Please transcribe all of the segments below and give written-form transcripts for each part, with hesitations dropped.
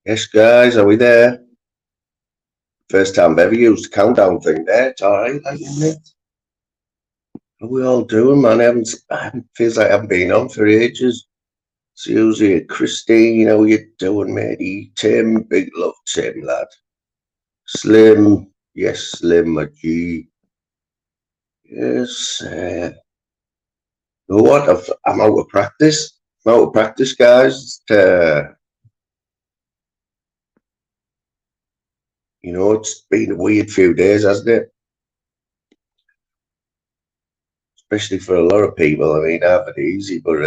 Yes, guys, are we there? First time I've ever used the countdown thing there. It's alright, like, isn't it? How we all doing, man? Feels like I haven't been on for ages. Susie, Christine, how you doing, matey? Tim, big love, Tim, lad. Slim, yes, Slim, my G. Yes, you know what? I'm out of practice. I'm out of practice, guys. It's been a weird few days, hasn't it? Especially for a lot of people. I mean, I have it easy, but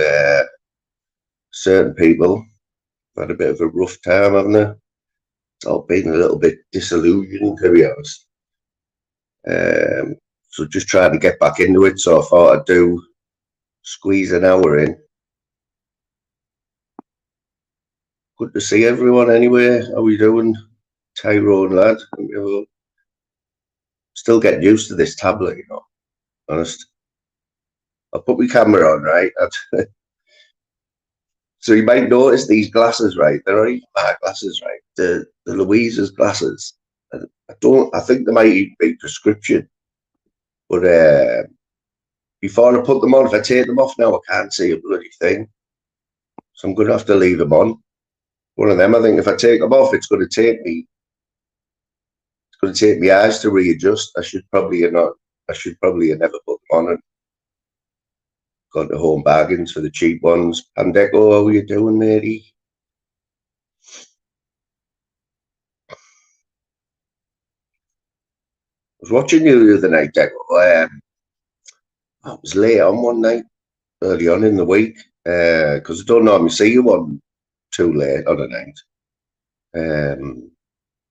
certain people have had a bit of a rough time, haven't they? It's all been a little bit disillusioning, to be honest. So just trying to get back into it. So I thought I'd do squeeze an hour in. Good to see everyone anyway. How are you doing, Tyrone, lad? Still getting used to this tablet, honest. I'll put my camera on, right? So you might notice these glasses, right? They're not even my glasses, right? The Louisa's glasses. I think they might even be prescription. But before I put them on, if I take them off now, I can't see a bloody thing. So I'm going to have to leave them on. One of them, I think if I take them off, it's going to take me eyes to readjust. I should probably have never put them on and gone to Home Bargains for the cheap ones. Pandeco, how are you doing, matey? I was watching you the other night, Deco. I was late on one night, early on in the week, because I don't normally see you on too late on a night.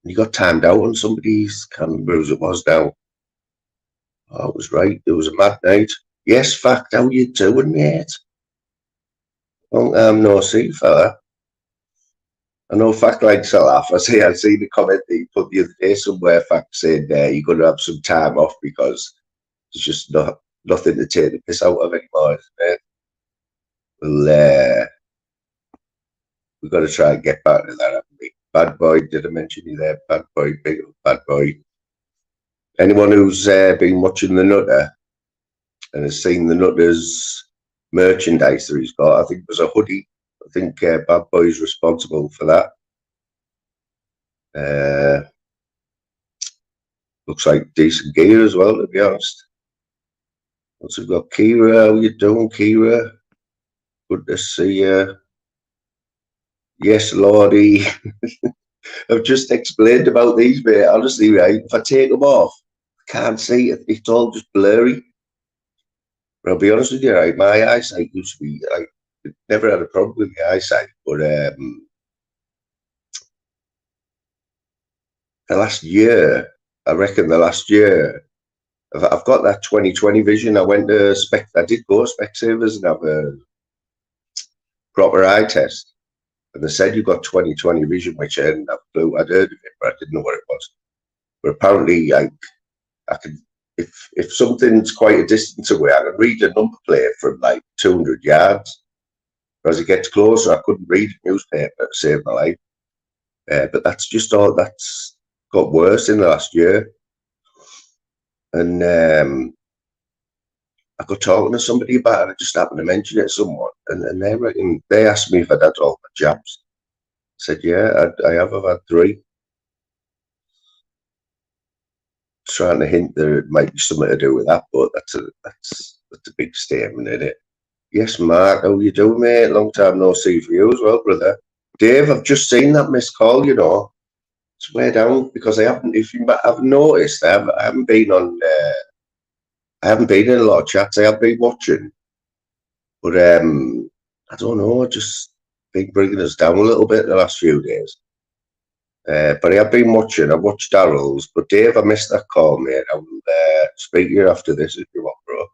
You got timed out on somebody's, can't remember who it was now. Oh, it was right. It was a mad night. Yes, fact, how you doing, mate? Long time no see, fella. I know fact likes to laugh. I see the comment that you put the other day somewhere, fact saying you're going to have some time off because there's just nothing to take the piss out of anymore, isn't it? Well, we've got to try and get back to that, haven't we? Bad boy, did I mention you there? Bad boy, big bad boy. Anyone who's been watching The Nutter and has seen The Nutter's merchandise that he's got, I think there's a hoodie. I think Bad Boy's responsible for that. Looks like decent gear as well, to be honest. What's we got? Kira, how you doing, Kira? Good to see you. Yes, Lordy. I've just explained about these, mate. Honestly, right, if I take them off, I can't see it. It's all just blurry. But I'll be honest with you, right, my eyesight used to be, like, never had a problem with my eyesight, but the last year, I I've got that 20/20 vision. I did go to Specsavers and have a proper eye test. And they said you've got 20/20 vision, which I didn't have a clue. I'd heard of it, but I didn't know what it was. But apparently, like, I can, if something's quite a distance away, I can read a number plate from like 200 yards. As it gets closer, I couldn't read a newspaper to save my life. But that's got worse in the last year. And I got talking to somebody about it. I just happened to mention it to someone, and they asked me if I'd had all the jabs. I said, yeah, I have. I've had 3. Trying to hint there it might be something to do with that, but that's a big statement, isn't it? Yes, Mark, how you doing, mate? Long time no see for you as well, brother. Dave, I've just seen that missed call, It's way down because if you have noticed, I haven't been on, I haven't been in a lot of chats. I have been watching, but I don't know, just been bringing us down a little bit the last few days. But I have been watching. I've watched Daryl's, but Dave, I missed that call, mate. I will speak to you after this if you want, bro.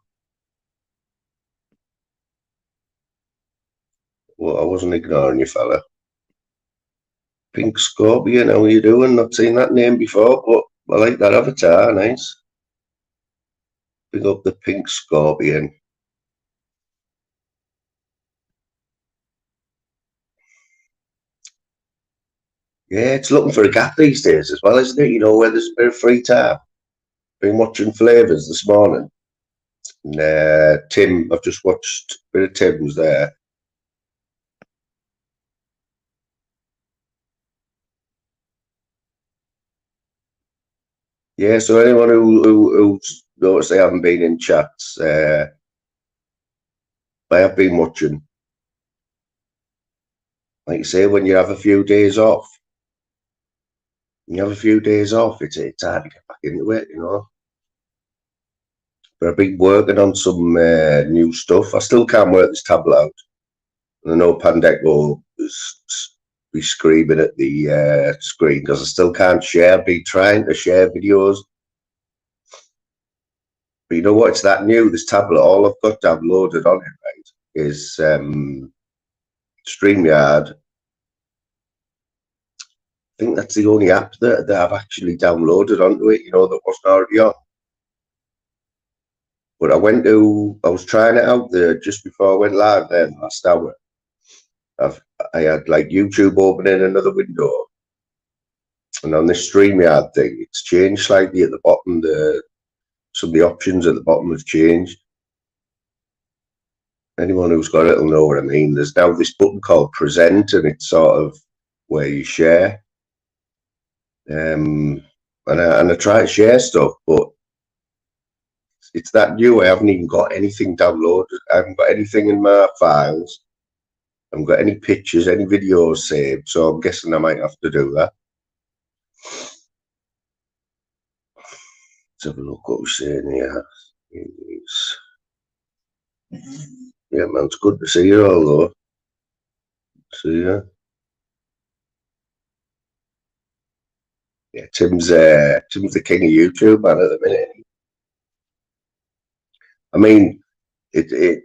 Well, I wasn't ignoring you, fella. Pink Scorpion, how are you doing? Not seen that name before, but I like that avatar, nice. Pick up the Pink Scorpion. Yeah, it's looking for a gap these days as well, isn't it? You know, where there's a bit of free time. Been watching Flavours this morning. And, Tim, I've just watched a bit of Tim's there. Yeah, so anyone who's noticed they haven't been in chats, I have been watching. Like you say, when you have a few days off, it's hard to get back into it, you know. But I've been working on some new stuff. I still can't work this tablet out. And I know Pandek will be screaming at the screen because I still can't share. Be trying to share videos, but you know what? It's that new. This tablet, all I've got downloaded on it, right, is StreamYard. I think that's the only app that I've actually downloaded onto it. You know, that wasn't already on. But I was trying it out there just before I went live there last hour. I had like YouTube open in another window, and on this StreamYard thing, it's changed slightly at the bottom. Some of the options at the bottom have changed. Anyone who's got it will know what I mean. There's now this button called Present, and it's sort of where you share. And I try to share stuff, but it's that new. I haven't even got anything downloaded. I haven't got anything in my files. I haven't got any pictures, any videos saved. So I'm guessing I might have to do that. Let's have a look what we're saying here. Yeah, man, it's good to see you all though. See ya. Yeah, Tim's the king of YouTube, man, at the minute. I mean, it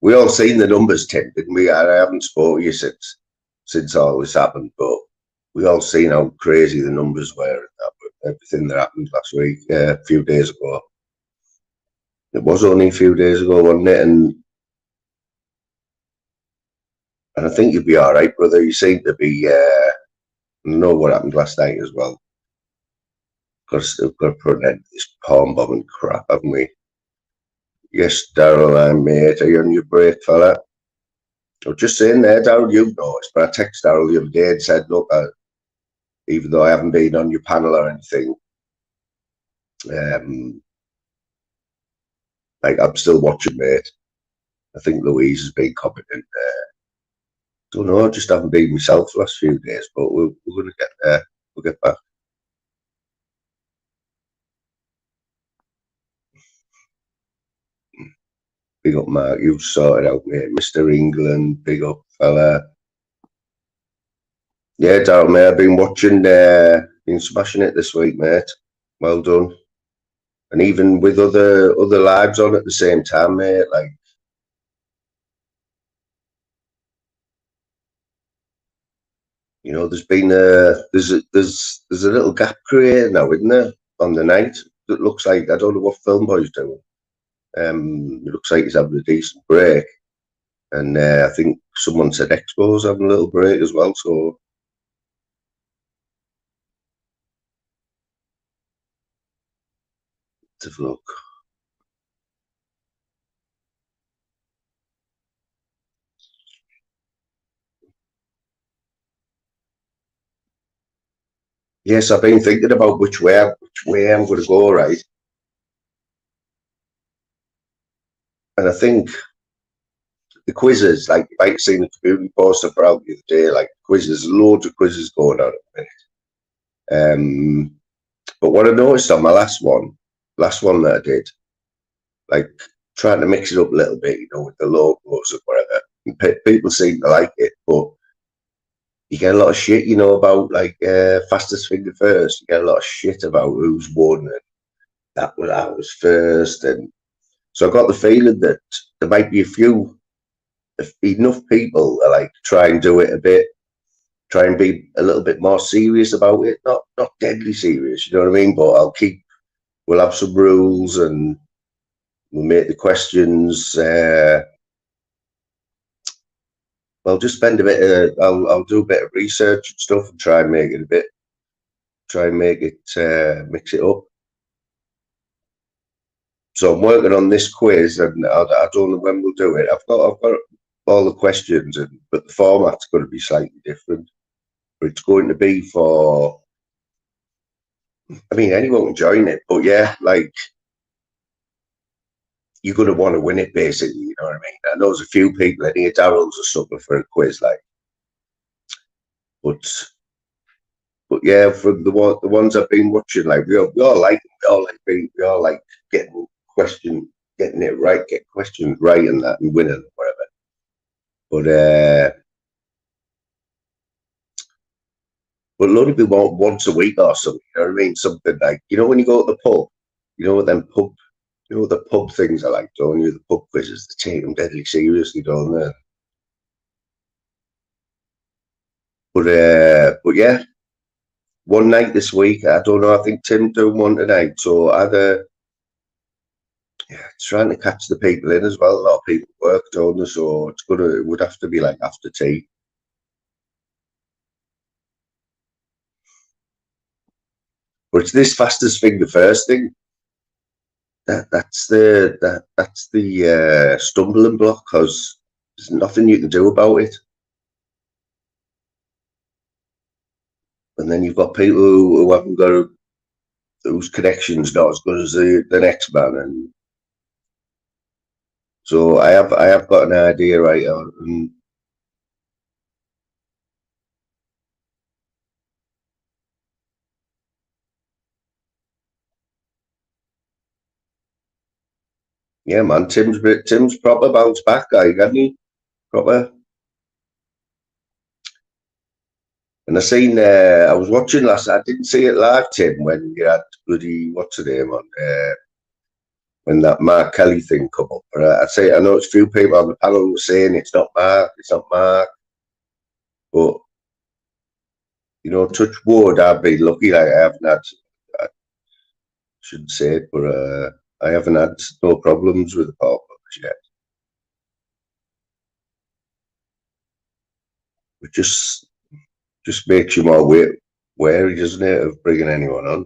we all seen the numbers, Tim, didn't we? I haven't spoken to you since all this happened, but we all seen how crazy the numbers were and everything that happened last week, a few days ago. It was only a few days ago, wasn't it? And I think you'd be all right, brother. You seem to be. Know what happened last night as well. Because we've got to put an end to this palm bombing crap, haven't we? Yes, Daryl, I'm mate. Are you on your break, fella? I was just saying there, Daryl, you know it, but I texted Daryl the other day and said, look, even though I haven't been on your panel or anything, like I'm still watching, mate. I think Louise has been competent. Don't know, I just haven't been myself the last few days, but we're going to get there. We'll get back. Big up, Mark. You sorted out, mate. Mr. England, big up, fella. Yeah, Daryl, mate. I've been watching, been smashing it this week, mate. Well done. And even with other lives on at the same time, mate. Like, you know, there's been there's a little gap created now, isn't there, on the night? It looks like I don't know what Film Boy's doing. It looks like he's having a decent break, and I think someone said Expo's having a little break as well. So let's have a look. Yes, I've been thinking about which way I'm going to go, right? And I think the quizzes, like you might have seen the community poster for out the other day, like quizzes, loads of quizzes going on at the minute. But what I noticed on my last one that I did, like trying to mix it up a little bit, you know, with the logos and whatever. And people seem to like it, but you get a lot of shit, you know, about like fastest finger first. You get a lot of shit about who's won and that was first, and so I got the feeling that there might be enough people that like try and do it a bit, try and be a little bit more serious about it, not deadly serious, you know what I mean? But we'll have some rules and we'll make the questions I'll just spend a bit of, I'll do a bit of research and stuff and try and make it mix it up. So I'm working on this quiz, and I don't know when we'll do it. I've got all the questions, but the format's going to be slightly different. But it's going to be for, I mean, anyone can join it, but yeah, like, you're going to want to win it, basically. You know what I mean? I know there's a few people in here. Daryl's a sucker for a quiz, like, but yeah, from the ones I've been watching, like, we all like getting getting it right, get questions right, and that, and winning, whatever. But a lot of people want once a week or something. You know what I mean? Something like, when you go to the pub, the pub things are like, don't you? The pub quizzes, they take them deadly seriously, don't they? But yeah, one night this week. I don't know. I think Tim's doing one tonight. So either, yeah, trying to catch the people in as well. A lot of people work, don't they? So it would have to be like after tea. But it's this fastest thing, the first thing. That's the stumbling block, because there's nothing you can do about it. And then you've got people who haven't got whose connection's not as good as the next man, and so I have got an idea right on. And yeah, man, Tim's proper bounce back guy, hasn't he? Proper. And I was watching last. I didn't see it live, Tim, when you had bloody what's the name on when that Mark Kelly thing come up. But I know it's few people on the panel who were saying it's not Mark, but touch wood, I've been lucky. Like I haven't had. I shouldn't say it, but I haven't had no problems with the power plugs yet. It just makes you more wary, doesn't it, of bringing anyone on?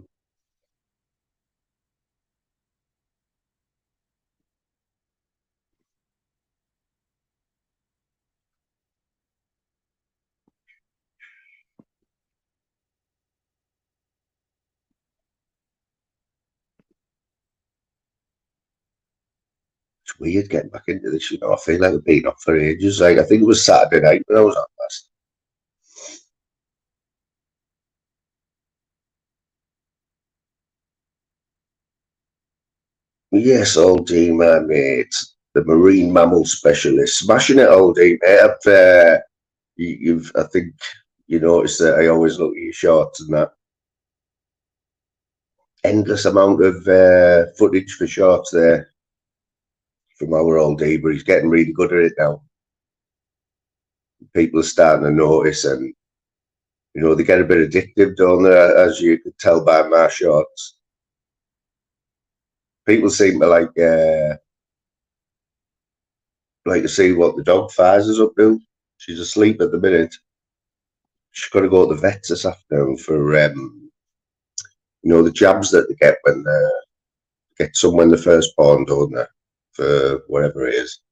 It's weird getting back into this. I feel like I've been off for ages. Like I think it was Saturday night when I was on last. Yes, old D, my mate, the marine mammal specialist, smashing it, old D, mate. I think you noticed that I always look at your shorts and that endless amount of footage for shorts there from our old D, but he's getting really good at it now. People are starting to notice, and they get a bit addictive, don't they? As you could tell by my shorts. People seem to like to see what the dog Fires is up to. She's asleep at the minute. She's got to go to the vets this afternoon for the jabs that they get when they get some when they're first born, don't they? For whatever it is.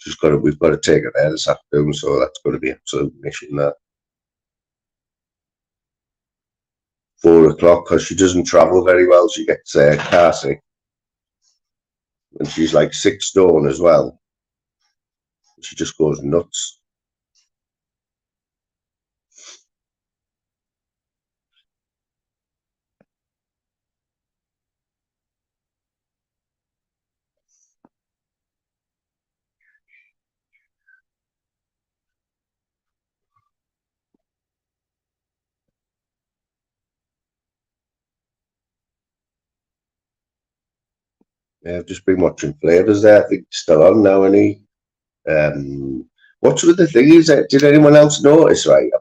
We've got to take her there this afternoon, so that's going to be absolute mission that. 4 o'clock, because she doesn't travel very well. She gets car sick, and she's like 6 stone as well. She just goes nuts. Yeah, I've just been watching Flavors there. I think it's still on now, any. What's with the thing is that, did anyone else notice, right? I've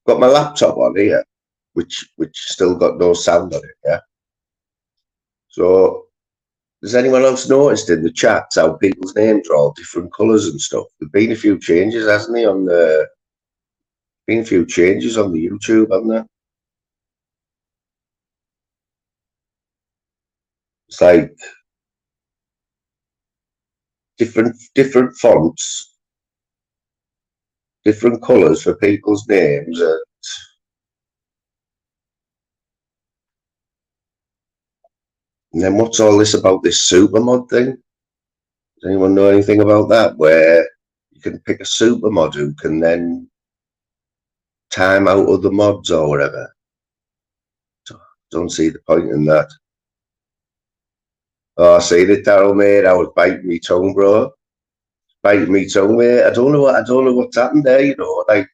got my laptop on here, which still got no sound on it, yeah. So Has anyone else noticed in the chats how people's names are all different colours and stuff? There've been a few changes, hasn't there, on the been a few changes on the YouTube, haven't there? It's like different fonts, different colours for people's names. And then what's all this about this supermod thing? Does anyone know anything about that? Where you can pick a supermod who can then time out other mods or whatever. Don't see the point in that. Oh, I see it, Daryl, mate. I was biting my tongue, bro. Biting my tongue, mate. I don't know what's happened there, you know. Like,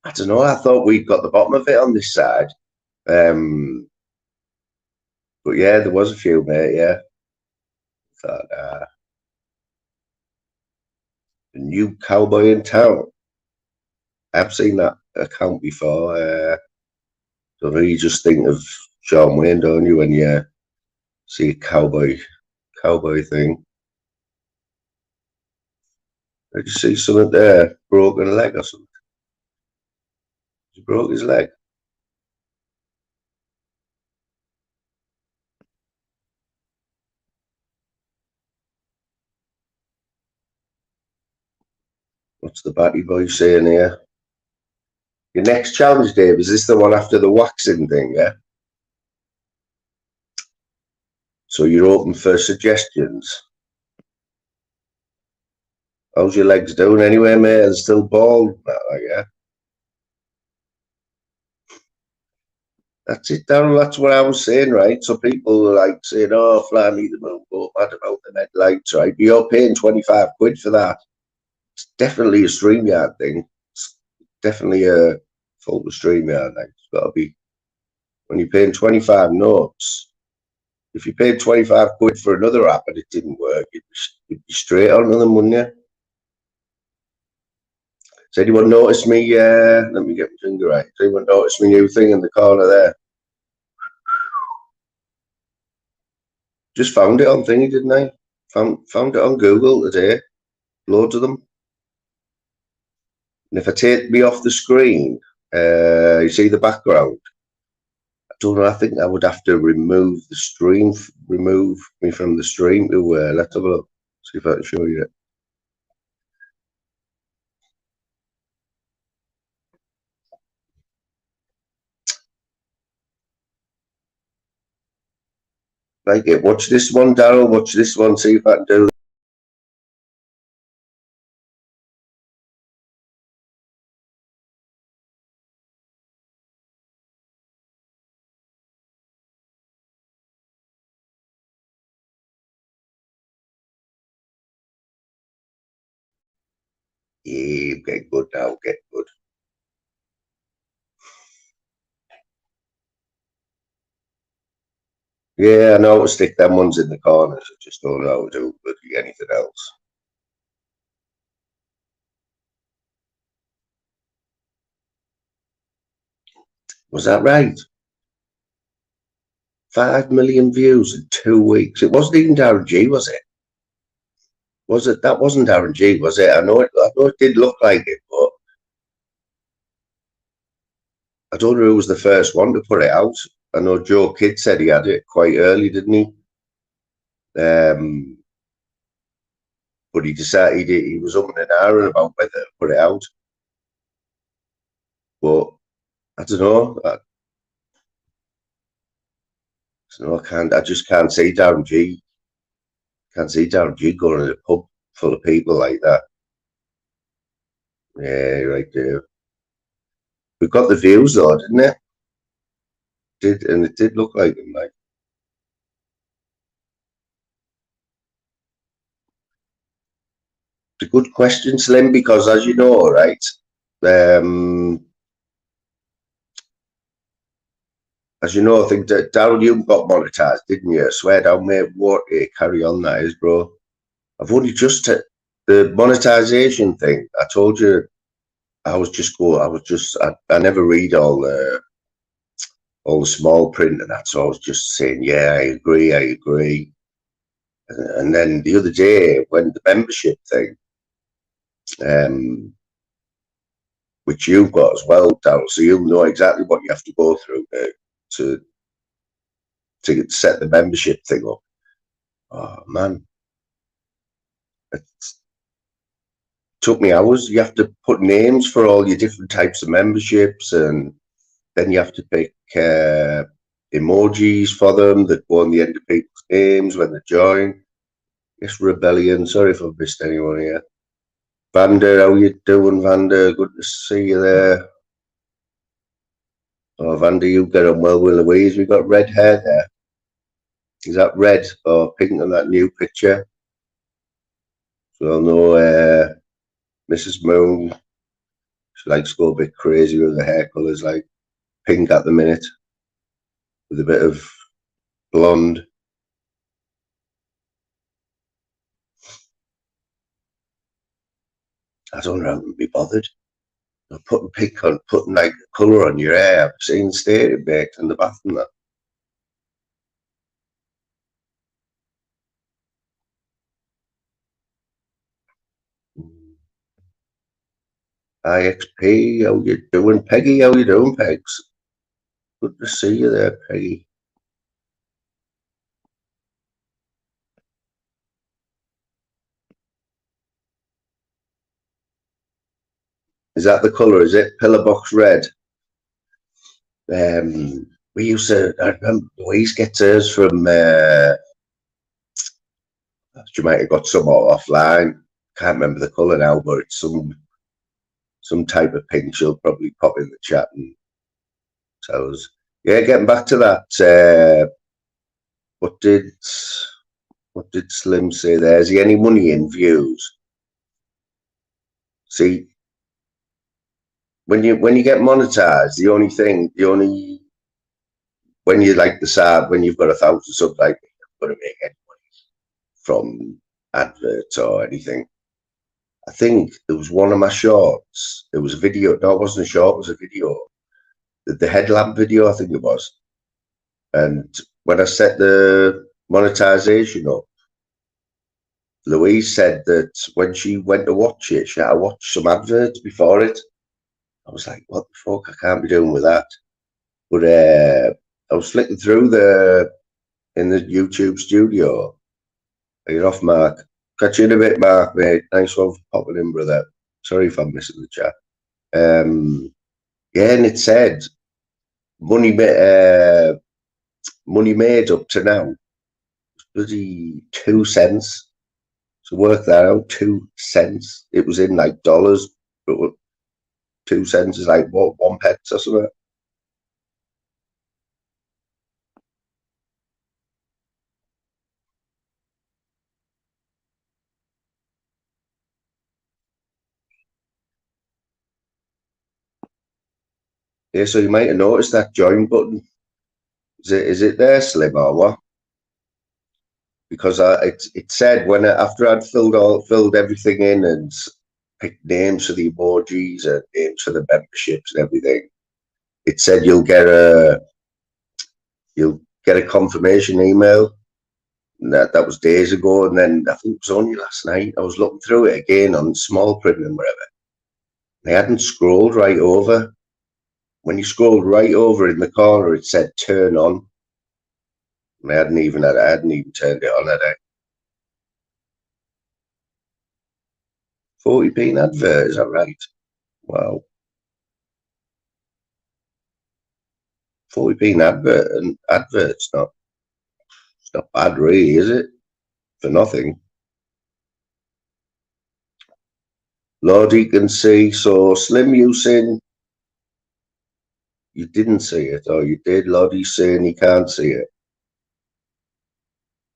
I don't know. I thought we'd got the bottom of it on this side. But yeah, there was a few, mate. Yeah. Thought, the new cowboy in town. I've seen that account before. So you just think of John Wayne, don't you, when you see a cowboy thing? Did you see something there? Broken leg or something? He broke his leg. What's the batty boy saying here? Your next challenge, Dave, is this the one after the waxing thing, yeah? So you're open for suggestions. How's your legs doing anyway, mate? They're still bald, yeah. That's it, Darryl. That's what I was saying, right? So people are like saying, "Oh, fly me the moon, go mad about the headlights," right? But you're paying 25 quid for that. It's definitely a StreamYard thing. It's definitely a fault of StreamYard. Like, it's got to be when you're paying 25 notes. If you paid 25 quid for another app and it didn't work, you'd be straight onto them, wouldn't you? Does anyone notice me? Let me get my finger right. Does anyone notice my new thing in the corner there? Just found it on thingy, didn't I? Found it on Google today. Loads of them. And if I take me off the screen, you see the background. I don't know. I think I would have to remove the stream. Remove me from the stream to let's have a look. See if I can show you it. Like it. Watch this one, Daryl. Watch this one. See if I can do. Yeah, get good now. Get good. Yeah, I know how to stick them ones in the corners. I just don't know how to do bloody anything else. Was that right? 5 million views in 2 weeks. It wasn't even Darren G, was it? Was it? That wasn't Darren G, was it? I know it did look like it, but I don't know who was the first one to put it out. I know Joe Kidd said he had it quite early, didn't he? But he decided he was up in an hour about whether to put it out. But I don't know. I just can't see Darren G. Can't see Darren G going in a pub full of people like that. Yeah, right there. We got the views though, didn't it? It did look like him, like. It's a good question, Slim, because as you know, right, as you know, I think that Daryl, you got monetized, didn't you? I swear down, mate. What a carry on that is, bro. I've only just the monetization thing. I told you, I never read all all the small print and that. So I was just saying, yeah, I agree. And then the other day, when the membership thing, which you've got as well, Darryl, so you'll know exactly what you have to go through to set the membership thing up. Oh man, it took me hours. You have to put names for all your different types of memberships, and then you have to pick emojis for them that go on the end of people's names when they join. It's rebellion. Sorry if I've missed anyone here. Vander, how you doing, Vander? Good to see you there. Oh, Vander, you get on well with Louise. We've got red hair there. Is that red or pink on that new picture? So I know Mrs. Moon, she likes to go a bit crazy with the hair colours, like pink at the minute with a bit of blonde. I don't know how to be bothered. Putting pink on, putting like colour on your hair. I've seen stated baked in the bathroom that. IXP, how you doing? Peggy, how you doing, Pegs? Good to see you there, Peggy. Is that the colour, is it? Pillar box red. We used to, I remember Louise gets hers from, she might have got some offline. Can't remember the colour now, but it's some type of pink. She'll probably pop in the chat and tell us. Yeah, getting back to that, what did Slim say there? Is he any money in views? See, when you get monetized, the only when you like the side, when you've got 1,000 subs, like you're not going to make any money from adverts or anything. I think there was one of my shorts. It was a video. No, it wasn't a short. It was a video. The headlamp video, I think it was. And when I set the monetization up, Louise said that when she went to watch it, she had to watch some adverts before it. I was like, what the fuck? I can't be doing with that. But I was flicking through in the YouTube studio. You're off, Mark. Catch you in a bit, Mark, mate. Nice one for popping in, brother. Sorry if I'm missing the chat. Yeah, and it said money made up to now, bloody 2 cents. So work that out, 2 cents. It was in like dollars, but 2 cents is like what, 1 pence or something. Yeah, so you might have noticed that join button. Is it there, Slim, or what? Because it said when after I'd filled everything in and picked names for the emojis and names for the memberships and everything, it said you'll get a confirmation email. And that was days ago, and then I think it was only last night. I was looking through it again on small print and whatever. They hadn't scrolled right over. When you scrolled right over in the corner, it said turn on. And I hadn't even turned it on, had I? 40p advert, is that right? Wow. 40p advert and advert's it's not bad really, is it? For nothing. Lordy can see, so Slim you saying you didn't see it, or you did. Lordy's saying he can't see it.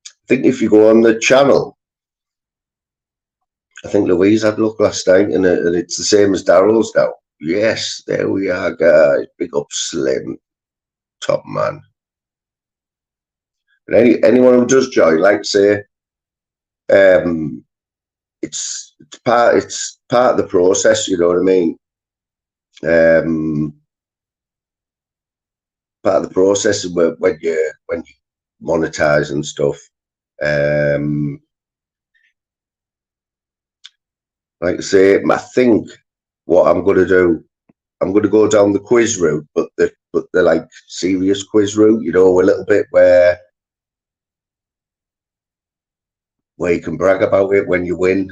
I think if you go on the channel, I think Louise had a look last night, and it's the same as Daryl's now. Yes, there we are, guys. Big up Slim, top man. And anyone who does join, like say, it's part of the process. You know what I mean? part of the process when you monetize and stuff. Like I say, I think what I'm going to do, I'm going to go down the quiz route, but the like serious quiz route, you know, a little bit where you can brag about it when you win,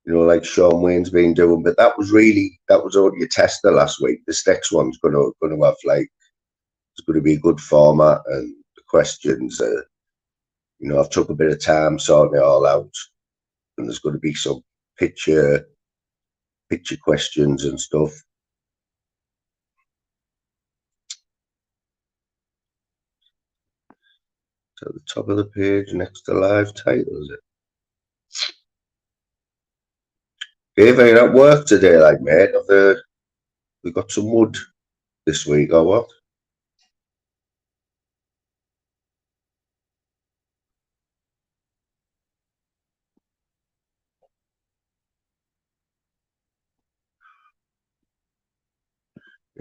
you know, like Sean Wayne's been doing. But that was only a tester last week. This next one's gonna have like, it's going to be a good format, and the questions, you know, I've took a bit of time sorting it all out, and there's going to be some picture questions and stuff. So at the top of the page next to live title, is it? Dave, are you at work today, like, mate? We got some wood this week or what?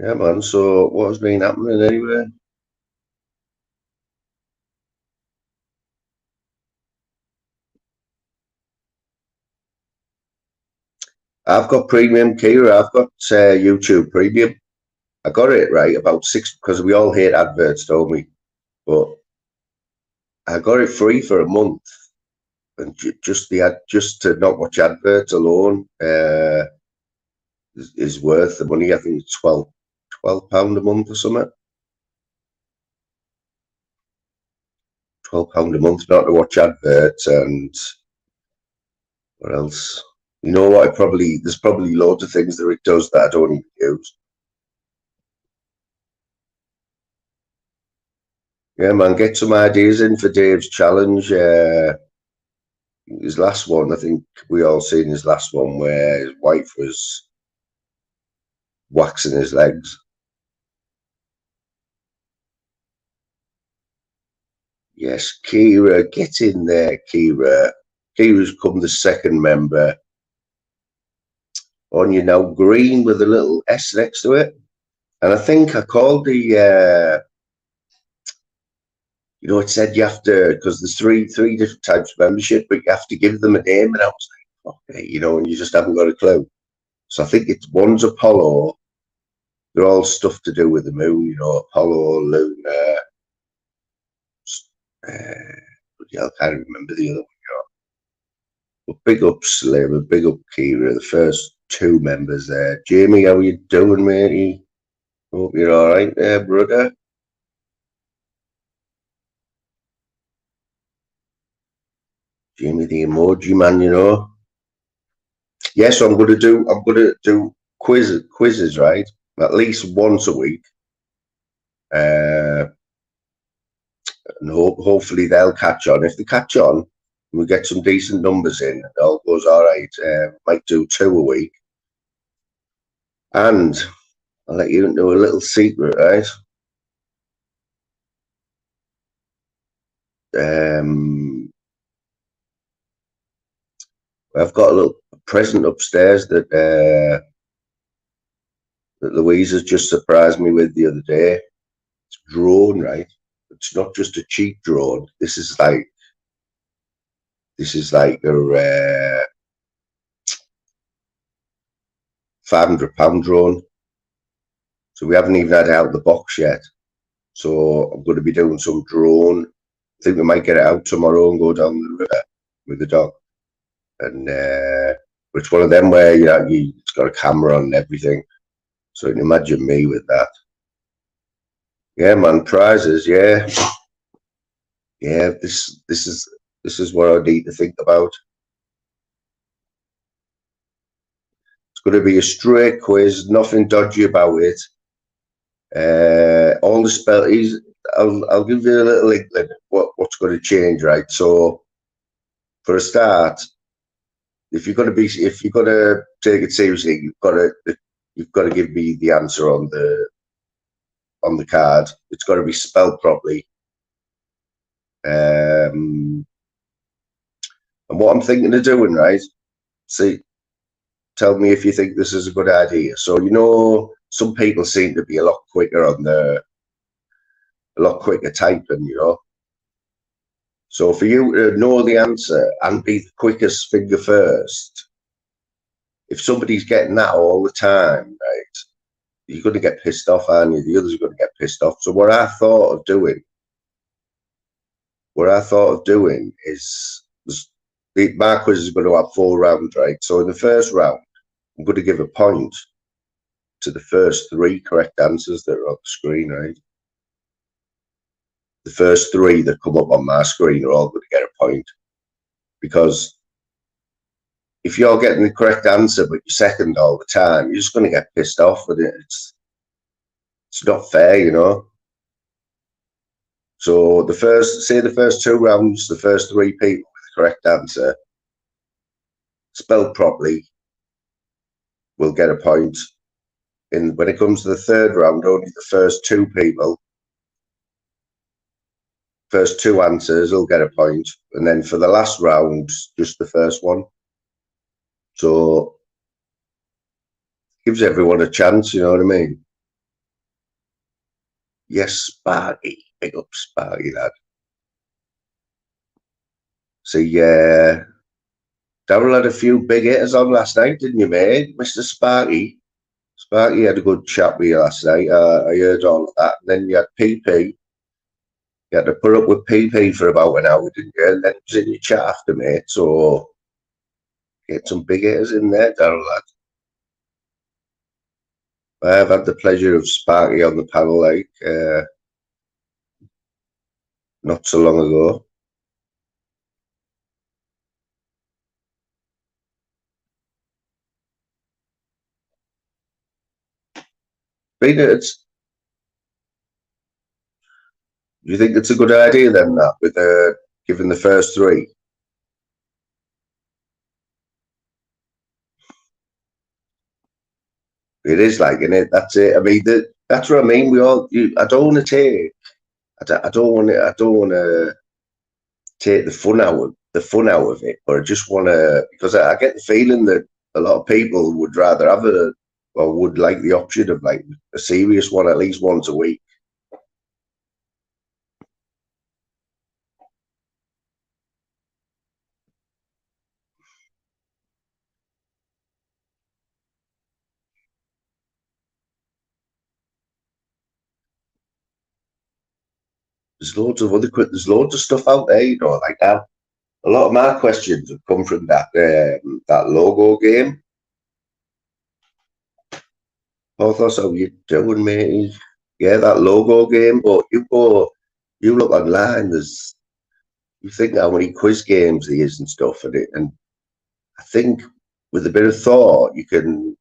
Yeah, man. So what has been happening anyway? I've got premium, Kira. I've got YouTube premium. I got it right about six, because we all hate adverts, don't we? But I got it free for a month, and just to not watch adverts alone is worth the money. I think it's £12 a month or something. £12 a month not to watch adverts. And what else? You know what? There's probably loads of things that it does that I don't even use. Yeah, man, get some ideas in for Dave's challenge. His last one, I think we all seen his last one where his wife was waxing his legs. Yes, Kira, get in there, Kira. Kira's come the second member. On you now, green with a little S next to it. And I think I called you know, it said you have to, because there's three different types of membership, but you have to give them a name. And I was like, okay, you know, and you just haven't got a clue. So I think one's Apollo. They're all stuff to do with the moon, you know, Apollo, Luna. Yeah, I can't remember the other one. But big up Slim, big up Kira, the first two members there. Jamie, how you doing, matey? Hope you're all right there, brother. Jamie, the emoji man, you know. Yes, I'm gonna do quizzes, right? At least once a week. And hopefully they'll catch on. If they catch on, we get some decent numbers in, it all goes all right. Might do two a week. And I'll let you know a little secret, right? I've got a little present upstairs that Louise has just surprised me with the other day. It's a drone, right? It's not just a cheap drone. This is like a £500 drone. So we haven't even had it out of the box yet. So I'm going to be doing some drone. I think we might get it out tomorrow and go down the river with the dog. And it's one of them where it's got a camera on and everything. So you can imagine me with that. Yeah, man, prizes. Yeah, yeah. This is what I need to think about. It's going to be a straight quiz, nothing dodgy about it. All the spells. I'll give you a little inkling what's going to change, right? So, for a start, if you're going to take it seriously, you've got to give me the answer on the card. It's got to be spelled properly. And what I'm thinking of doing, right? See, tell me if you think this is a good idea. So, you know, some people seem to be a lot quicker on a lot quicker typing, you know. So for you to know the answer and be the quickest finger first, if somebody's getting that all the time, right, you're going to get pissed off, aren't you? The others are going to get pissed off. So what I thought of doing is my quiz is going to have 4 rounds, right? So in the first round, I'm going to give a point to the first 3 correct answers that are on the screen, right? The first 3 that come up on my screen are all going to get a point, because if you're getting the correct answer but you're second all the time, you're just going to get pissed off with it. It's not fair, you know. So the first 2 rounds, the first 3 people with the correct answer, spelled properly, will get a point. And when it comes to the third round, only the first 2 people, first 2 answers will get a point. And then for the last round, just the first one. So gives everyone a chance, you know what I mean? Yes, Sparky. Big up Sparky, lad. See, Daryl had a few big hitters on last night, didn't you, mate? Mr. Sparky. Sparky had a good chat with you last night. I heard all of that. And then you had PP. You had to put up with PP for about an hour, didn't you? And then it was in your chat after, mate. So get some big hitters in there, Daryl, lad. I've had the pleasure of Sparky on the panel, like, not so long ago. You think it's a good idea then, that, with giving the first 3? It is like, innit? That's it. I mean, that's what I mean. I don't want to take. I don't want to take the fun out of it, but I just want to, because I get the feeling that a lot of people would rather have or would like the option of like a serious one at least once a week. There's loads of stuff out there, you know, like that. A lot of my questions have come from that logo game. Porthos, how you doing, mate? Yeah, that logo game. But you look online. You think how many quiz games there is and stuff, and I think with a bit of thought, you can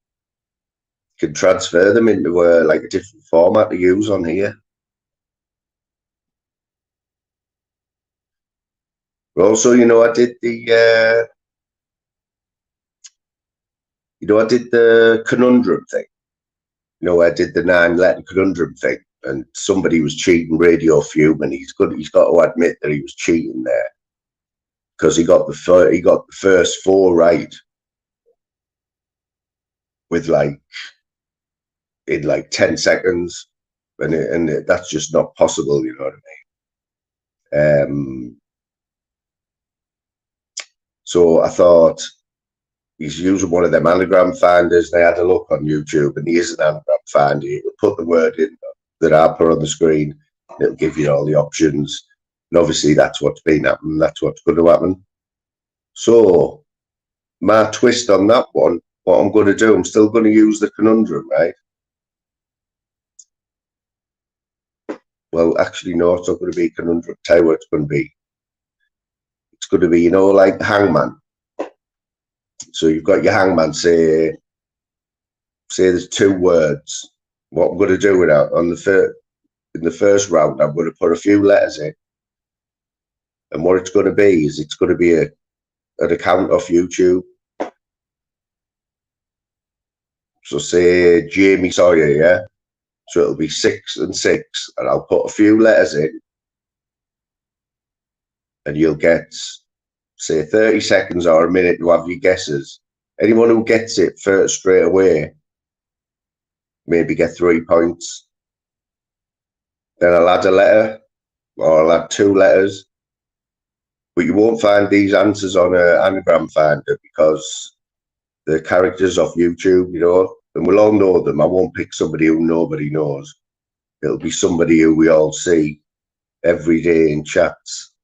transfer them into like a different format to use on here. But also, you know, I did the conundrum thing. You know, I did the 9-letter conundrum thing, and somebody was cheating Radio Fume, and he's got to admit that he was cheating there, because he got the first 4 right with in like 10 seconds, and that's just not possible, you know what I mean? So I thought he's using one of them anagram finders. They had a look on YouTube, and he is an anagram finder. You can put the word in that I put on the screen, and it'll give you all the options. And obviously, that's what's been happening. That's what's going to happen. So my twist on that one, what I'm going to do, I'm still going to use the conundrum, right? Well, actually, no, it's not going to be conundrum. Tell you what it's going to be. It's going to be, you know, like hangman. So you've got your hangman, say there's 2 words. What I'm going to do with that in the first round, I'm going to put a few letters in, and what it's going to be is it's going to be an account off YouTube. So say Jamie Sawyer, yeah. So it'll be 6 and 6, and I'll put a few letters in, and you'll get, say, 30 seconds or a minute to have your guesses. Anyone who gets it first straight away maybe get 3 points. Then I'll add a letter, or I'll add 2 letters. But you won't find these answers on an anagram finder because the characters off YouTube, and we'll all know them. I won't pick somebody who nobody knows. It'll be somebody who we all see every day in chats.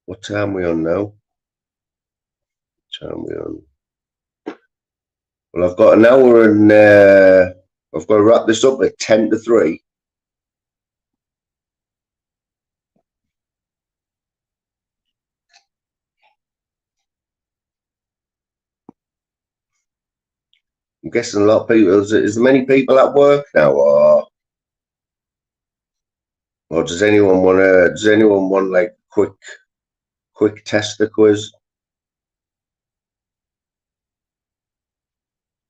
What time are we on now? What time are we on? Well, I've got an hour and I've got to wrap this up at 10 to 3. I'm guessing a lot of people, is there many people at work now, or does anyone want like quick tester quiz?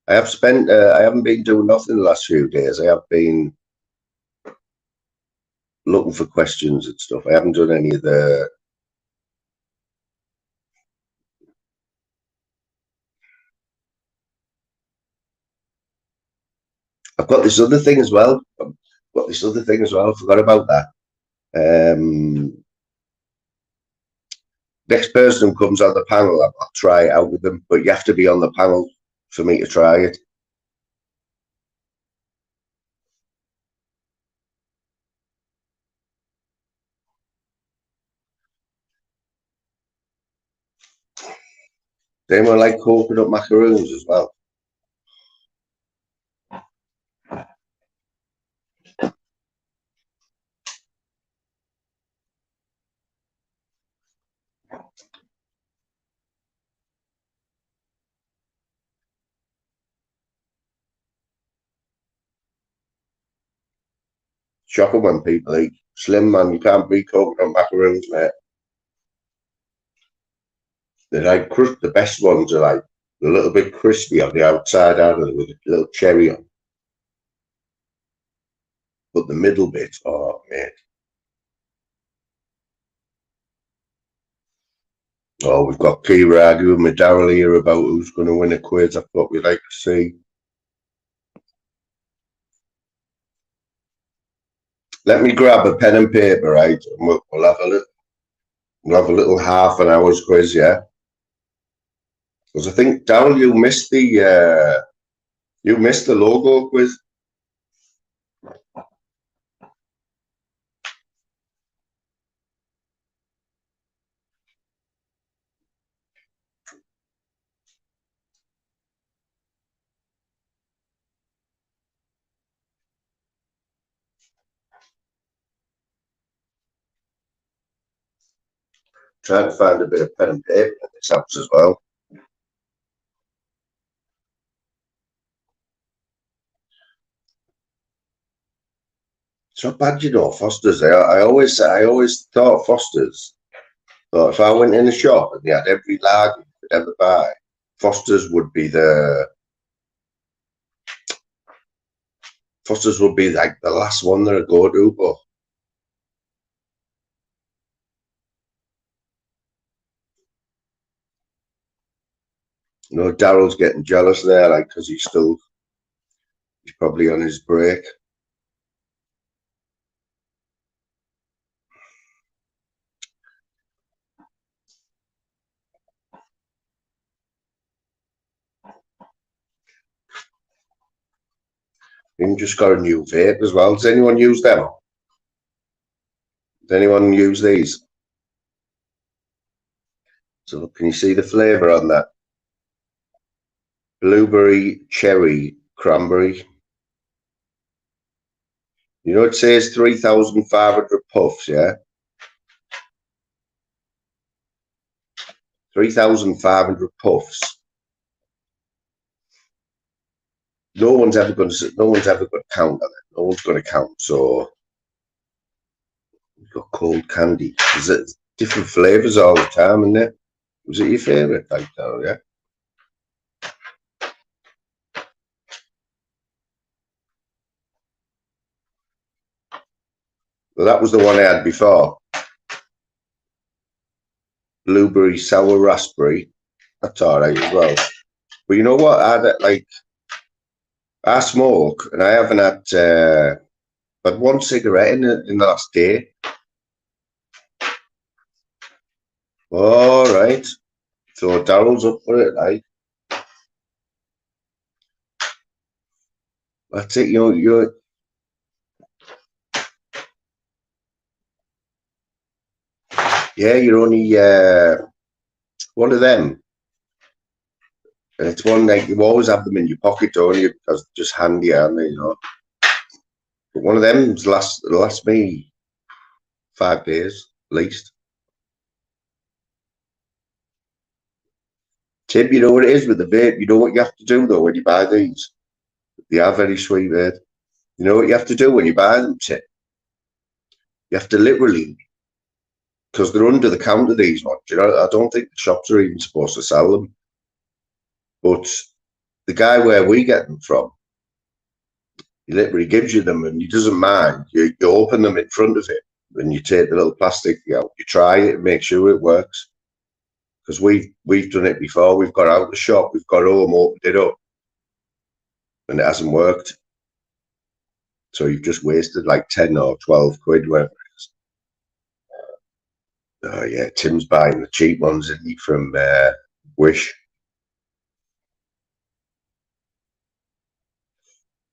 I haven't been doing nothing the last few days. I have been looking for questions and stuff. I haven't done any of the. I've got this other thing as well. I forgot about that. Next person who comes on the panel, I'll try it out with them, but you have to be on the panel for me to try it. Does anyone like coconut macaroons as well? Shocking when people eat. Slim man, you can't beat coconut macaroons, mate. They're like the best ones are like a little bit crispy on the outside, out of it, with a little cherry on. But the middle bit, oh mate. Oh, we've got Kira arguing with Daryl here about who's going to win a quiz. That's what we'd like to see. Let me grab a pen and paper, right? And we'll have a little half an hour's quiz, yeah. Because I think Daryl, you missed the logo quiz. Trying to find a bit of pen and paper in this house as well. It's not bad, Foster's. I always thought Foster's. But if I went in a shop and they had every lager you could ever buy, Foster's would be like the last one that I'd go to. But Daryl's getting jealous there, like, because he's probably on his break. He just got a new vape as well. Does anyone use them? Does anyone use these? So can you see the flavour on that? Blueberry, cherry, cranberry. It says 3,500 puffs, yeah? 3,500 puffs. No one's ever going to count on it. No one's going to count. So we've got cold candy. Is it different flavours all the time, isn't it? Was it your favourite? Like that, yeah. Well, that was the one I had before. Blueberry, sour raspberry. That's all right as well. But you know what? I had like I smoke, and I haven't had but one cigarette in the last day. All right. So Daryl's up for it, like. That's it. You're yeah. You're only one of them, and it's one like you always have them in your pocket, don't you? Because they're just handy, aren't they? But one of them's last me 5 days at least. Tim, you know what it is with the vape? You know what you have to do though when you buy these? They are very sweet, mate. You know what you have to do when you buy them, Tim? You have to literally, because they're under the counter, these ones. You know, I don't think the shops are even supposed to sell them. But the guy where we get them from, he literally gives you them and he doesn't mind. You open them in front of him and you take the little plastic out. You try it and make sure it works. Because we've done it before. We've got out of the shop, we've got home, opened it up, and it hasn't worked. So you've just wasted like 10 or 12 quid, whatever it is. Oh yeah, Tim's buying the cheap ones, isn't he, from Wish.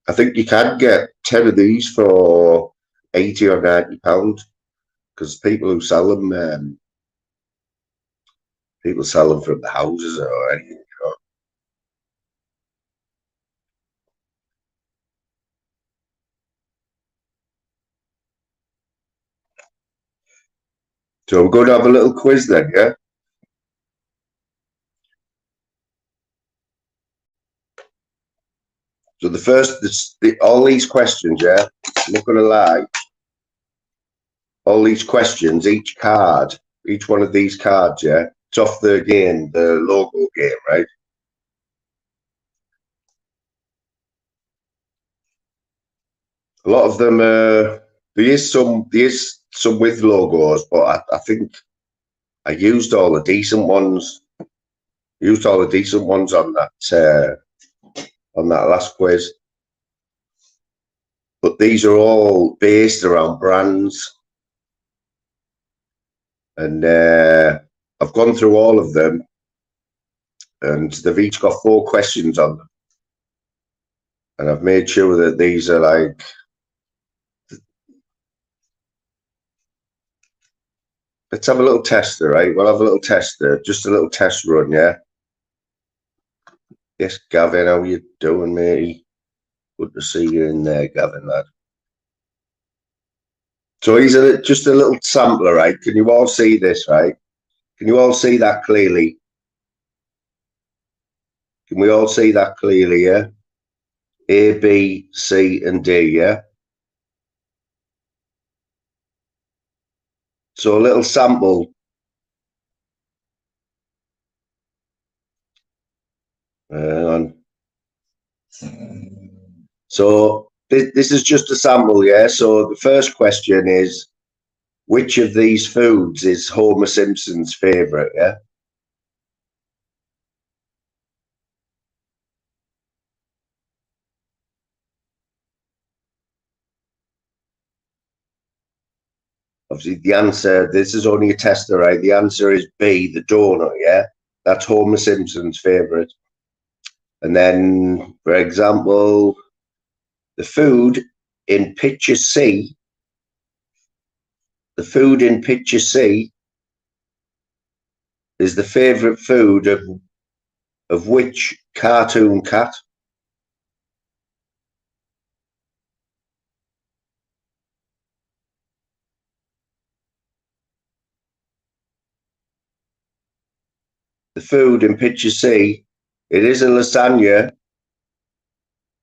I think you can get 10 of these for 80 or 90 pounds because people who sell them, people sell them from the houses or anything. So I'm going to have a little quiz then, yeah? So the first, all these questions, yeah? I'm not going to lie. All these questions, each card, each one of these cards, yeah? It's off the game, the logo game, right? A lot of them, there is some with logos, but I think I used all the decent ones. Used all the decent ones on that last quiz. But these are all based around brands, and I've gone through all of them, and they've each got 4 questions on them, and I've made sure that these are like. Let's have a little tester, right? We'll have a little tester, just a little test run, yeah. Yes, Gavin, how you doing, matey? Good to see you in there, Gavin, lad. So he's just a little sampler, right? Can you all see this, right? Can you all see that clearly? Can we all see that clearly, yeah? A, B, C, and D, yeah? So a little sample. Hang on. So this is just a sample, yeah? So the first question is, which of these foods is Homer Simpson's favourite, yeah? Obviously, the answer, this is only a tester, right? The answer is B, the donut, yeah? That's Homer Simpson's favourite. And then, for example, the food in picture C, the food in picture C is the favourite food of which cartoon cat? The food in picture C, it is a lasagna,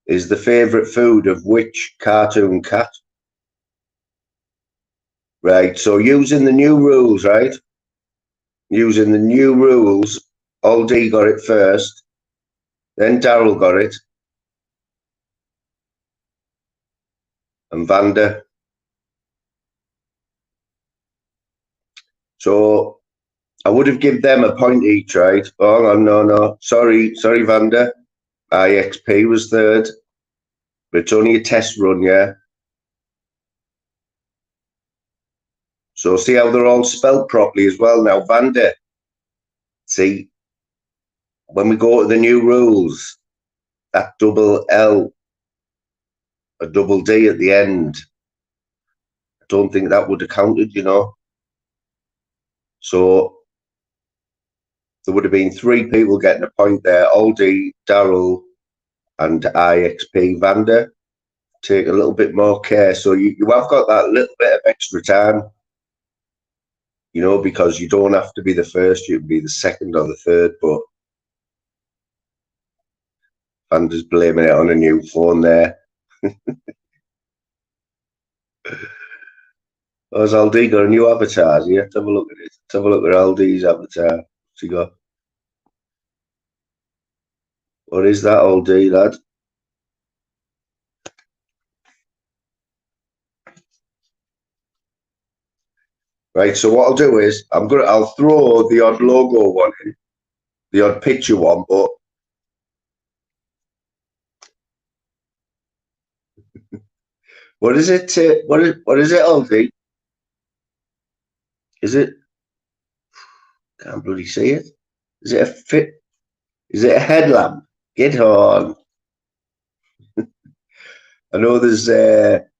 is the favourite food of which cartoon cat? Right, so using the new rules, right? Using the new rules, Aldi got it first, then Daryl got it, and Vanda. So I would have given them a point each, right? Oh, no. Sorry, Vanda. IXP was third. but it's only a test run, yeah. So see how they're all spelt properly as well now. Vander. See, when we go to the new rules, that double L, a double D at the end, I don't think that would have counted, you know. So there would have been 3 people getting a point there. Aldi, Daryl, and IXP Vander. Take a little bit more care. So you have got that little bit of extra time, you know, because you don't have to be the first, you can be the second or the third, but Vander's blaming it on a new phone there. Has Aldi got a new avatar? You have to have a look at it. Let's have a look at Aldi's avatar. What's he got? What is that, Aldi, lad? Right, so what I'll do is I'll throw the odd logo one in, the odd picture one, but what is it? What is it, Aldi? Is it? Can't bloody see it. Is it a fit? Is it a headlamp? Get on. I know there's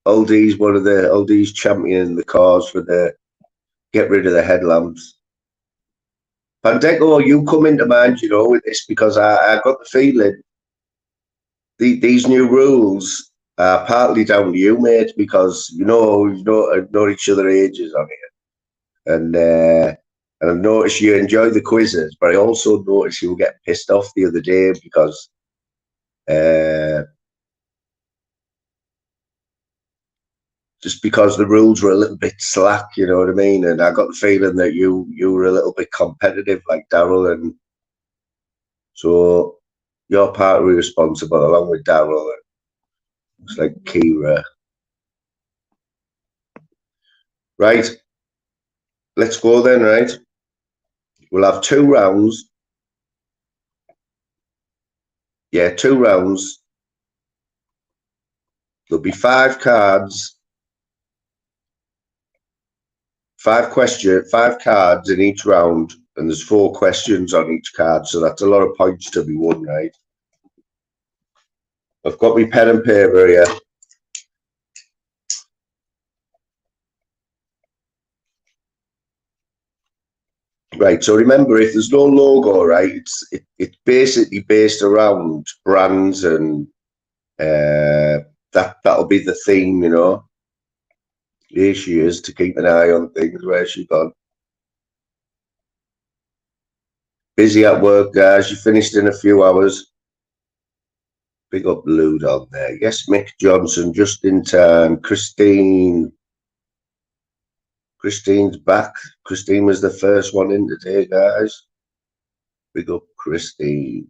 Aldi's one of the Aldi's championing the cause for the get rid of the headlamps. Pandeco, you come into mind, you know, with this because I got the feeling these new rules are partly down to you, mate, because know each other ages on here, and I noticed you enjoy the quizzes, but I also noticed you were getting pissed off the other day because just because the rules were a little bit slack, you know what I mean? And I got the feeling that you were a little bit competitive like Daryl, and so you're partly responsible along with Daryl. It's like Kira. Right, let's go then, right? We'll have 2 rounds. Yeah, 2 rounds. There'll be 5 cards. 5 cards in each round, and there's 4 questions on each card, so that's a lot of points to be won, right? I've got my pen and paper here. Right, so remember, if there's no logo, right, it's basically based around brands, and that'll be the theme, you know. Here she is to keep an eye on things. Where's she gone? Busy at work, guys. You finished in a few hours. Big up Lou down there. Yes, Mick Johnson, just in time. Christine's back. Christine was the first one in today, guys. Big up Christine.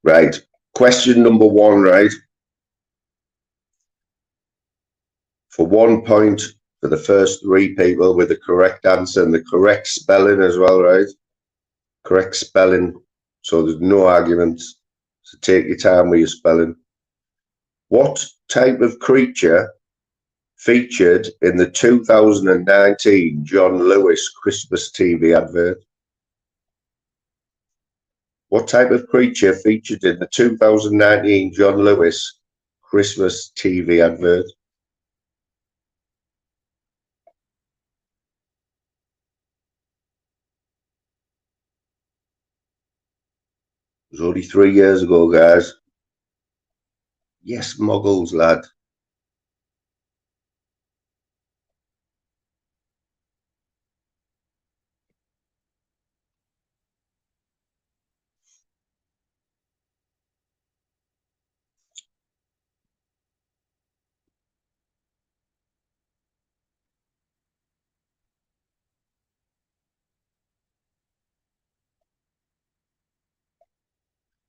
Right. Question number 1, right? For 1 point for the first 3 people with the correct answer and the correct spelling as well, right? Correct spelling. So there's no arguments. So take your time with your spelling. What type of creature featured in the 2019 John Lewis Christmas TV advert? What type of creature featured in the 2019 John Lewis Christmas TV advert? It was only 3 years ago, guys. Yes, muggles, lad.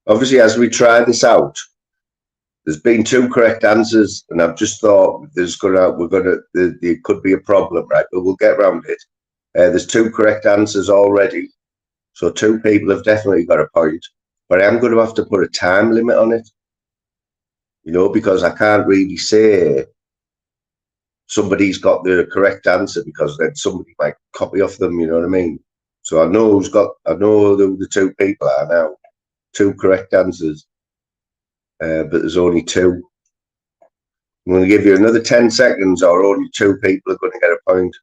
Obviously, as we try this out, There's been two correct answers, and I've just thought there could be a problem, right? But we'll get around it. There's two correct answers already, so two people have definitely got a point. But I'm going to have to put a time limit on it, because I can't really say somebody's got the correct answer, because then somebody might copy off them. You know what I mean? So I know who the two people are now. Two correct answers, but there's only two. I'm going to give you another 10 seconds, or only two people are going to get a point.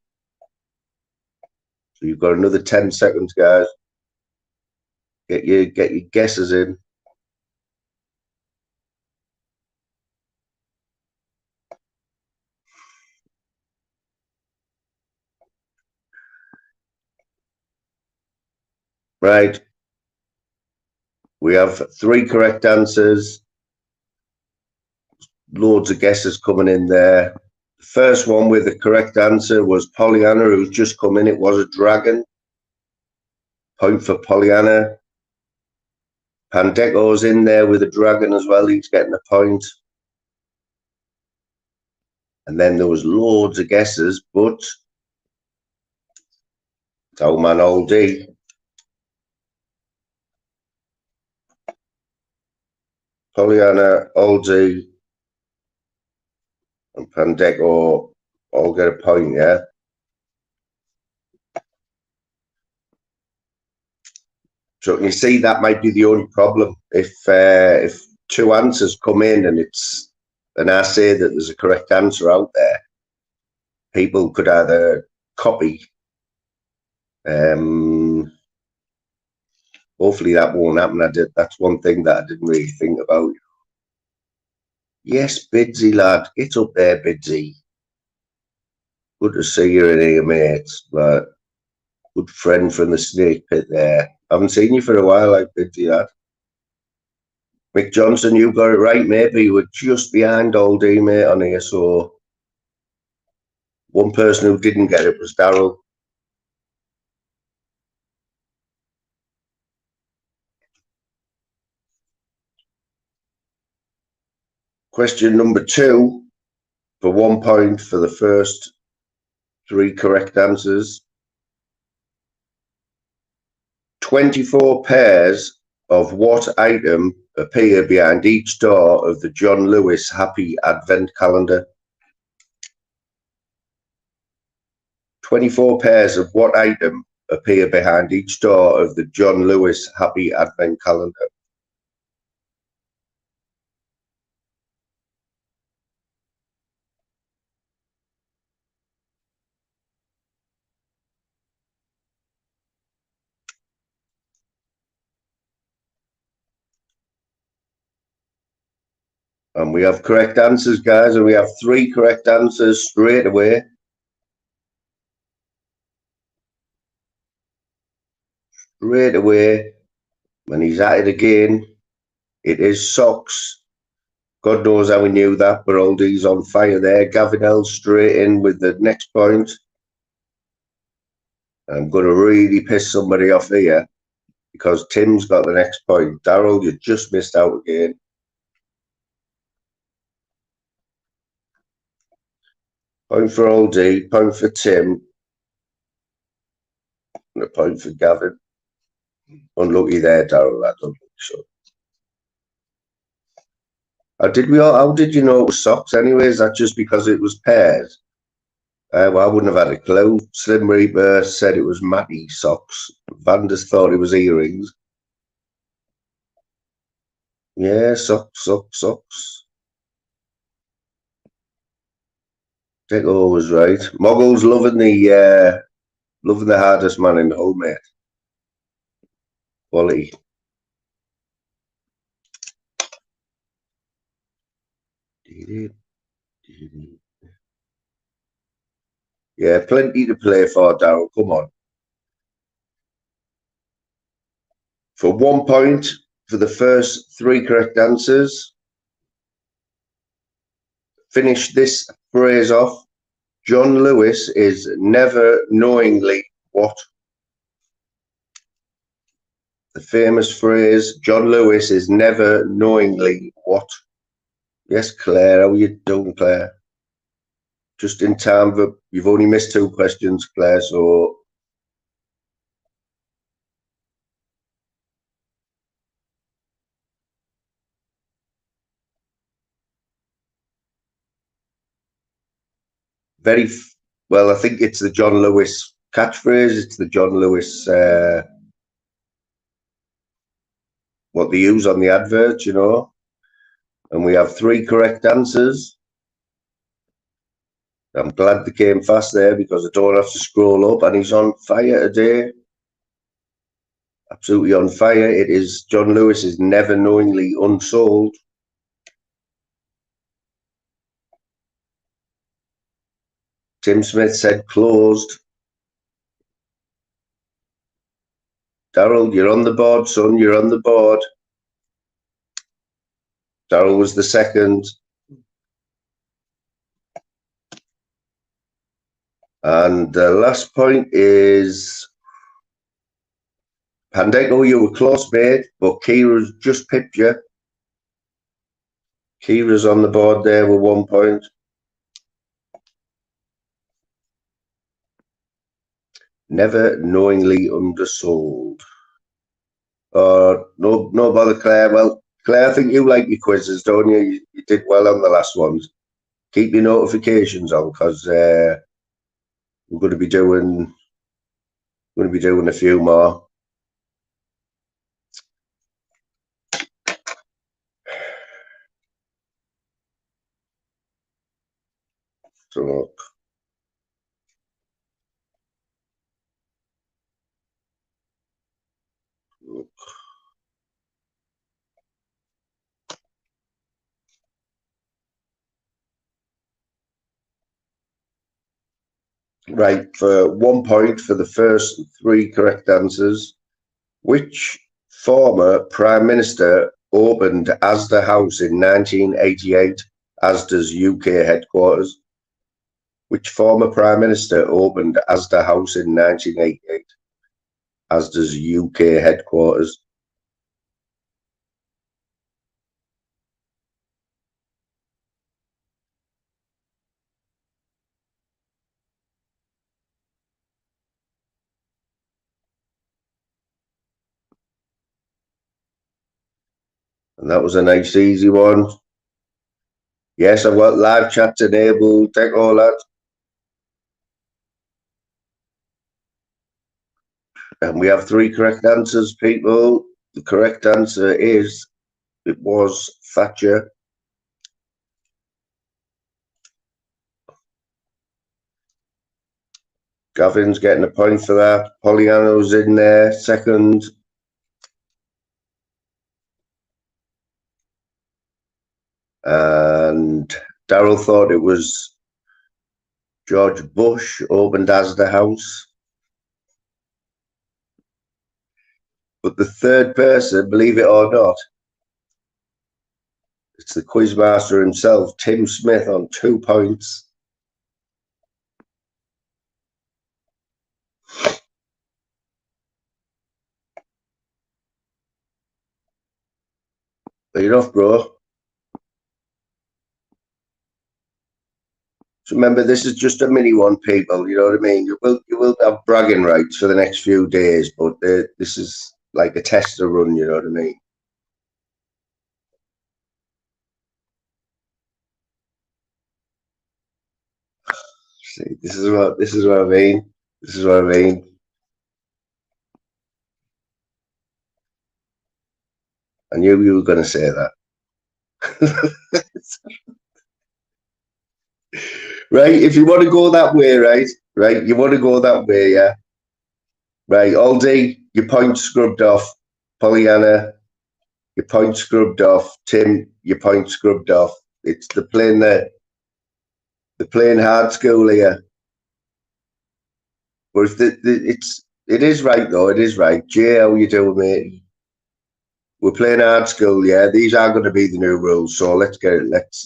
So you've got another 10 seconds, guys. Get your guesses in. Right. We have three correct answers. Loads of guesses coming in there. The first one with the correct answer was Pollyanna, who's just come in. It was a dragon. Point for Pollyanna. Pandeco's in there with a dragon as well. He's getting a point. And then there was loads of guesses, but it's old man Old D. Pollyanna, Old D, and Pandeco all get a point, yeah? So you see, that might be the only problem. If two answers come in and I say that there's a correct answer out there, people could either copy. Hopefully that won't happen. That's one thing that I didn't really think about. Yes, Bidsy lad, get up there, Bidsy. Good to see you in here, mate. But good friend from the snake pit there. Haven't seen you for a while, like Bidsy lad. Mick Johnson, you got it right, mate. But you were just behind Old D, mate, on here. So one person who didn't get it was Daryl. Question number 2 for 1 point for the first 3 correct answers. 24 pairs of what item appear behind each door of the John Lewis Happy Advent Calendar? 24 pairs of what item appear behind each door of the John Lewis Happy Advent Calendar? And we have correct answers, guys, and we have 3 correct answers straight away. Straight away, when he's at it again, it is socks. God knows how we knew that, but Oldie's on fire there. Gavin L straight in with the next point. I'm going to really piss somebody off here, because Tim's got the next point. Daryl, you just missed out again. Point for Oldie, point for Tim, and a point for Gavin. Unlucky there, Daryl. I don't think so. How did you know it was socks anyway? Is that just because it was pairs? Well, I wouldn't have had a clue. Slim Reaper said it was Matty socks. Vanders thought it was earrings. Yeah, socks. Deco was right. Moggle's loving the hardest man in the whole, mate. Quality. Yeah, plenty to play for, Daryl. Come on. For 1 point for the first 3 correct answers. Finish this phrase off. John Lewis is never knowingly what? The famous phrase, John Lewis is never knowingly what? Yes, Claire, how are you doing, Claire? Just in time, but you've only missed 2 questions, Claire, so very well. I think it's the John Lewis catchphrase. It's the John Lewis what they use on the advert, And we have 3 correct answers. I'm glad they came fast there because I don't have to scroll up, and he's on fire today. Absolutely on fire. It is John Lewis is Never Knowingly Unsold. Tim Smith said closed. Daryl, you're on the board, son. You're on the board. Daryl was the second. And the last point is Pandeko, you were close, mate, but Kira's just pipped you. Kira's on the board there with 1 point. Never knowingly undersold. No bother, Claire. Well, Claire, I think you like your quizzes, don't you? You did well on the last ones. Keep your notifications on because we're going to be doing a few more. So right, for 1 point for the first 3 correct answers. Which former Prime Minister opened Asda House in 1988, Asda's UK headquarters? Which former Prime Minister opened Asda House in 1988, Asda's UK headquarters? And that was a nice, easy one. Yes, I've got live chat enabled. Take all that. And we have 3 correct answers, people. The correct answer is it was Thatcher. Gavin's getting a point for that. Pollyanna's in there, second. And Daryl thought it was George Bush opened Asda House. But the third person, believe it or not, it's the quizmaster himself, Tim Smith, on 2 points. Are you off, bro? So remember, this is just a mini one, people. You know what I mean? You will have bragging rights for the next few days, but this is like a tester run. You know what I mean? See, this is what I mean. This is what I mean. I knew you were going to say that. Right? If you want to go that way, right? Right? You want to go that way, yeah? Right, Aldi, your point scrubbed off. Pollyanna, your point scrubbed off. Tim, your point scrubbed off. It's the plain hard school here. But if it is right though. It is right. Jay, how you doing, mate? We're playing hard school, yeah. These are going to be the new rules, so let's get it.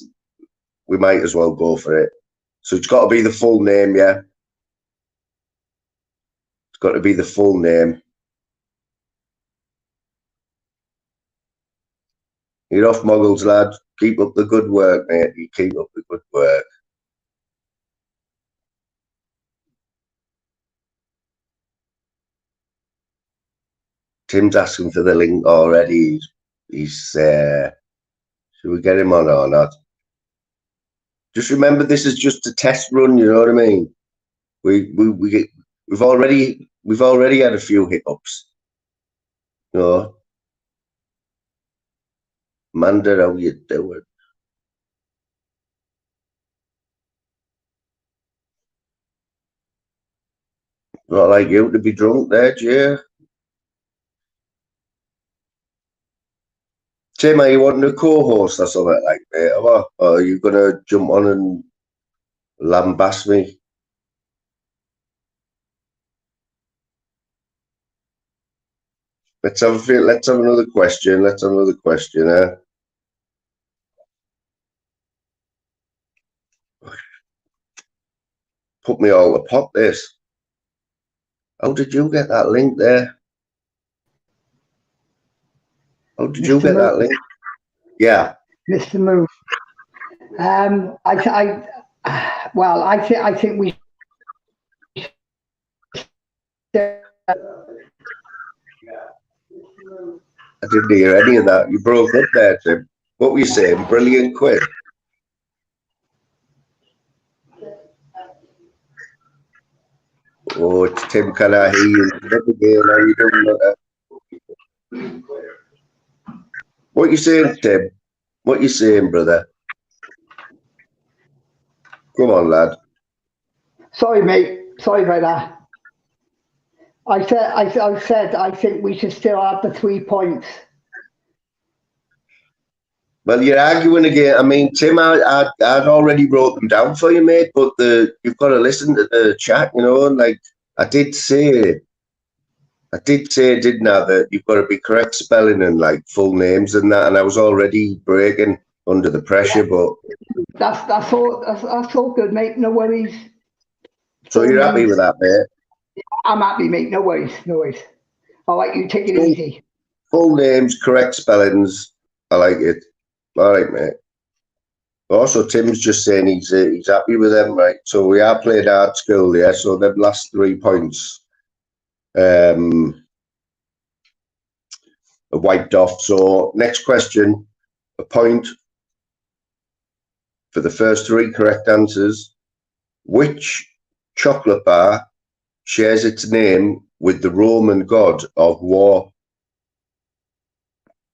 We might as well go for it. So it's got to be the full name, yeah. It's got to be the full name. You're off muggles, lad. Keep up the good work, mate. You keep up the good work. Tim's asking for the link already. He's should we get him on or not? Just remember, this is just a test run. You know what I mean? We've already had a few hiccups. You know, Manda, how you doing? Not like you to be drunk there, Jay. Tim, are you wanting to co-host or something like that? Or are you gonna jump on and lambast me? Let's have another question. Let's have another question. Put me all to pot this. How did you get that link there? How did you Mr. get Moon, that link? Yeah. Mr. Moon. I think we. I didn't hear any of that. You broke up there, Tim. What were you saying? Brilliant quiz. Oh, it's Tim. Can I hear you? Again, how you doing? What you saying, Tim? What you saying, brother? Come on, lad. Sorry, mate. Sorry about that. I said, I think we should still have the 3 points. Well, you're arguing again. I mean, Tim, I'd already wrote them down for you, mate. But you've got to listen to the chat, you know. And like I did say, didn't I, that you've got to be correct spelling and like full names and that. And I was already breaking under the pressure, but That's all good, mate. No worries. so you're happy with that, mate? I'm happy, mate. No worries. No worries. All right, you take it easy. Full names, correct spellings. I like it. All right, mate. Also, Tim's just saying he's happy with them, right? So we are playing hard skill, yeah. So them last 3 points are wiped off. So next question, a point for the first 3 correct answers. Which chocolate bar shares its name with the Roman god of war?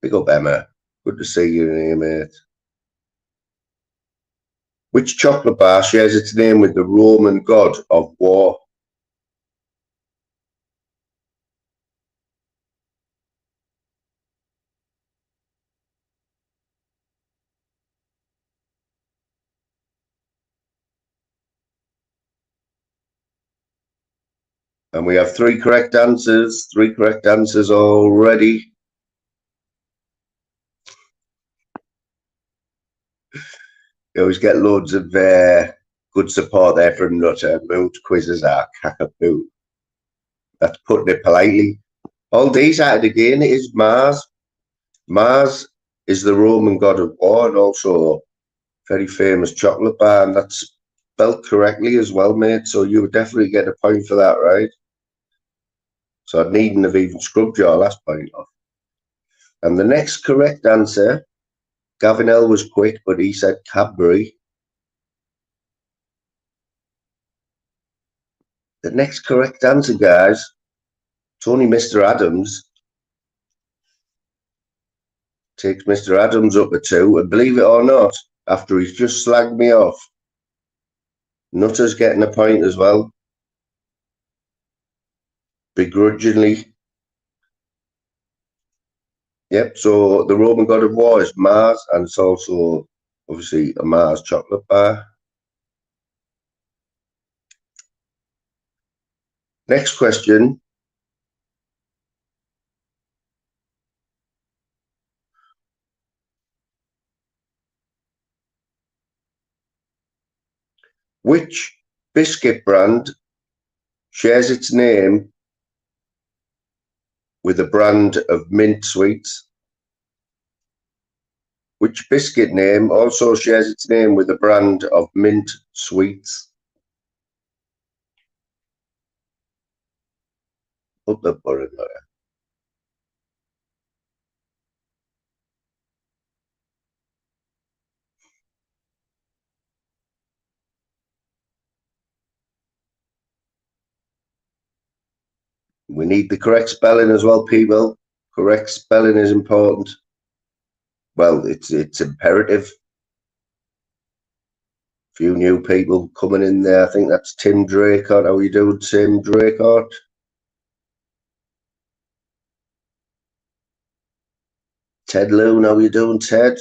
Big up, Emma. Good to see you here, mate. Which chocolate bar shares its name with the Roman god of war? And we have 3 correct answers. 3 correct answers already. You always get loads of good support there from Nutter. Moot quizzes are cackaboot. That's putting it politely. All these at it again. It is Mars. Mars is the Roman god of war and also very famous chocolate bar, and that's spelled correctly as well, mate. So you would definitely get a point for that, right? So I needn't have even scrubbed your last point off. And the next correct answer, Gavin L was quick, but he said Cadbury. The next correct answer, guys, it's only Mr. Adams. Takes Mr. Adams up a 2, and believe it or not, after he's just slagged me off, Nutter's getting a point as well. Begrudgingly. Yep, so the Roman god of war is Mars, and it's also obviously a Mars chocolate bar. Next question. Which biscuit brand shares its name with a brand of mint sweets? Which biscuit name also shares its name with a brand of mint sweets? Up the button. We need the correct spelling as well, people. Correct spelling is important. Well, it's imperative. Few new people coming in there. I think that's Tim Draycott. How are you doing, Tim Draycott? Ted Loon, how are you doing, Ted?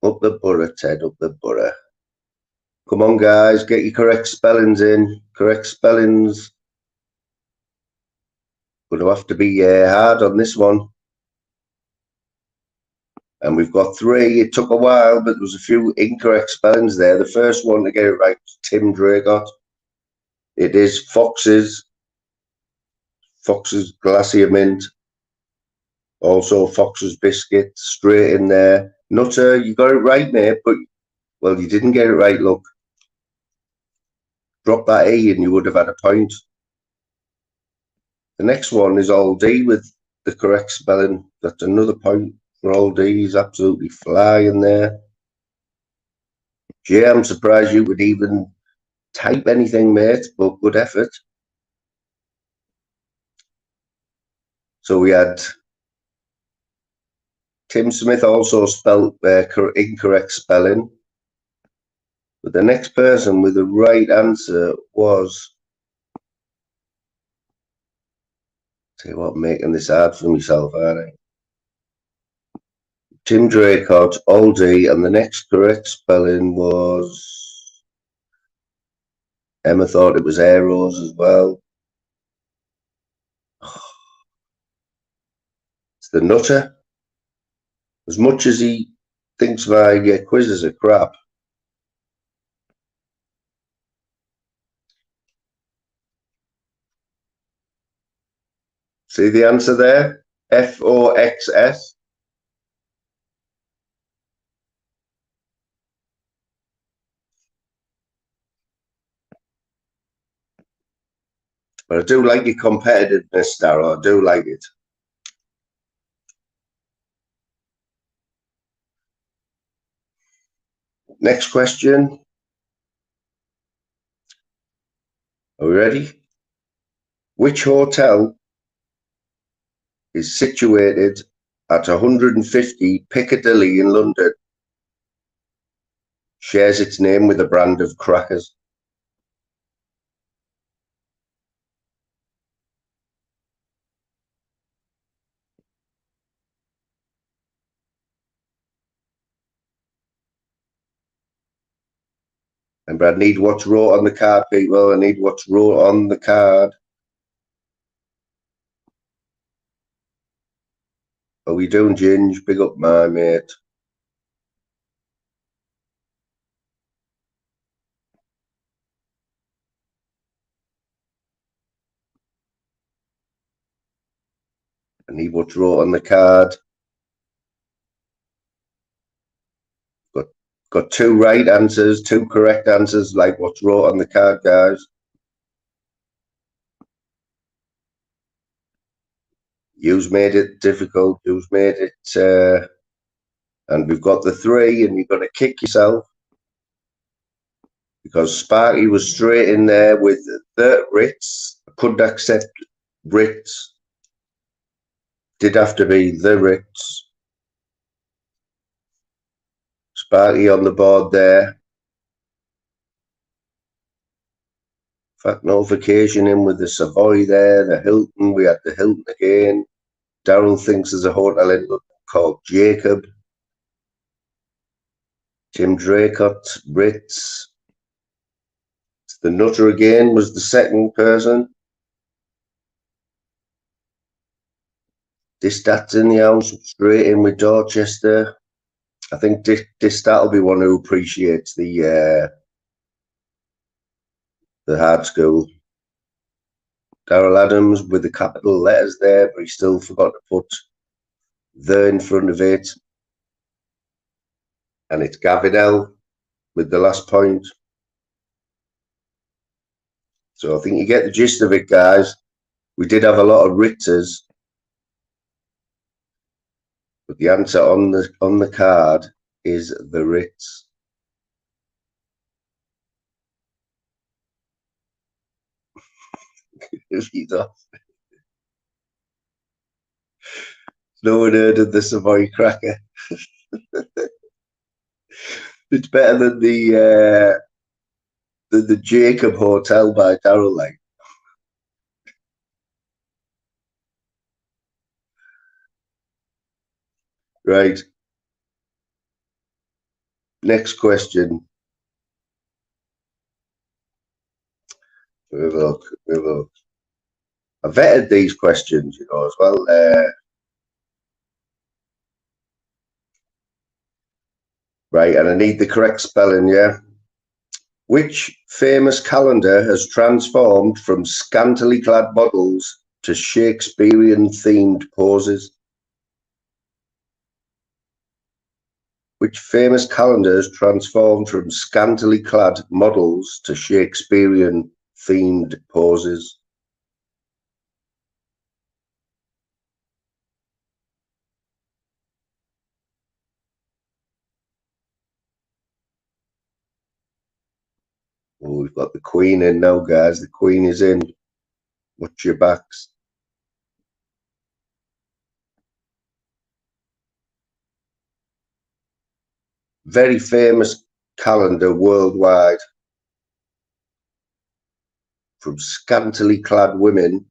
Up the borough, Ted, up the borough. Come on, guys, get your correct spellings in. Correct spellings. Going to have to be hard on this one. And we've got 3. It took a while, but there was a few incorrect spellings there. The first one to get it right was Tim Draycott. It is Fox's Glacier Mint. Also Fox's Biscuit, straight in there. Nutter, you got it right, mate, but, well, you didn't get it right, look. Drop that E and you would have had a point. The next one is Aldi with the correct spelling. That's another point for Aldi. He's absolutely flying there. Jay, I'm surprised you could even type anything, mate, but good effort. So we had Tim Smith also spelled incorrect spelling. But the next person with the right answer was, tell you what, making this hard for myself, aren't I? Tim Draycott, Aldi, and the next correct spelling was, Emma thought it was Arrows as well. It's the Nutter. As much as he thinks my quizzes are crap, see the answer there? Foxs. But I do like your competitiveness, Darryl. I do like it. Next question. Are we ready? Which hotel is situated at 150 Piccadilly in London? Shares its name with a brand of crackers. And I need what's wrote on the card, people. I need what's wrote on the card. Are we doing, Ginge? Big up my mate. I need what's wrote on the card. Got 2 right answers, 2 correct answers, like what's wrote on the card, guys. You've made it difficult. You've made it, and we've got the 3, and you've got to kick yourself because Sparky was straight in there with the Ritz. I couldn't accept Ritz. Did have to be the Ritz. Sparky on the board there. Fact notification in with the Savoy there, the Hilton. We had the Hilton again. Darryl thinks there's a hotel in London called Jacob. Tim Draycott, Ritz. The Nutter again was the second person. Distat's in the house, straight in with Dorchester. I think Distat will be one who appreciates the hard school. Darryl Adams with the capital letters there, but he still forgot to put the in front of it. and it's Gavin L with the last point. So I think you get the gist of it, guys. We did have a lot of Ritzers, but the answer on the card is the Ritz. No one heard of the Savoy Cracker. It's better than the Jacob Hotel by Darrell Lake. Right. Next question. Have a look. I vetted these questions, you know, as well. Right, and I need the correct spelling, yeah. Which famous calendar has transformed from scantily clad models to Shakespearean-themed poses? Which famous calendar has transformed from scantily clad models to Shakespearean-themed poses? Oh, we've got the Queen in now, guys. The Queen is in. Watch your backs. Very famous calendar worldwide. From scantily clad women.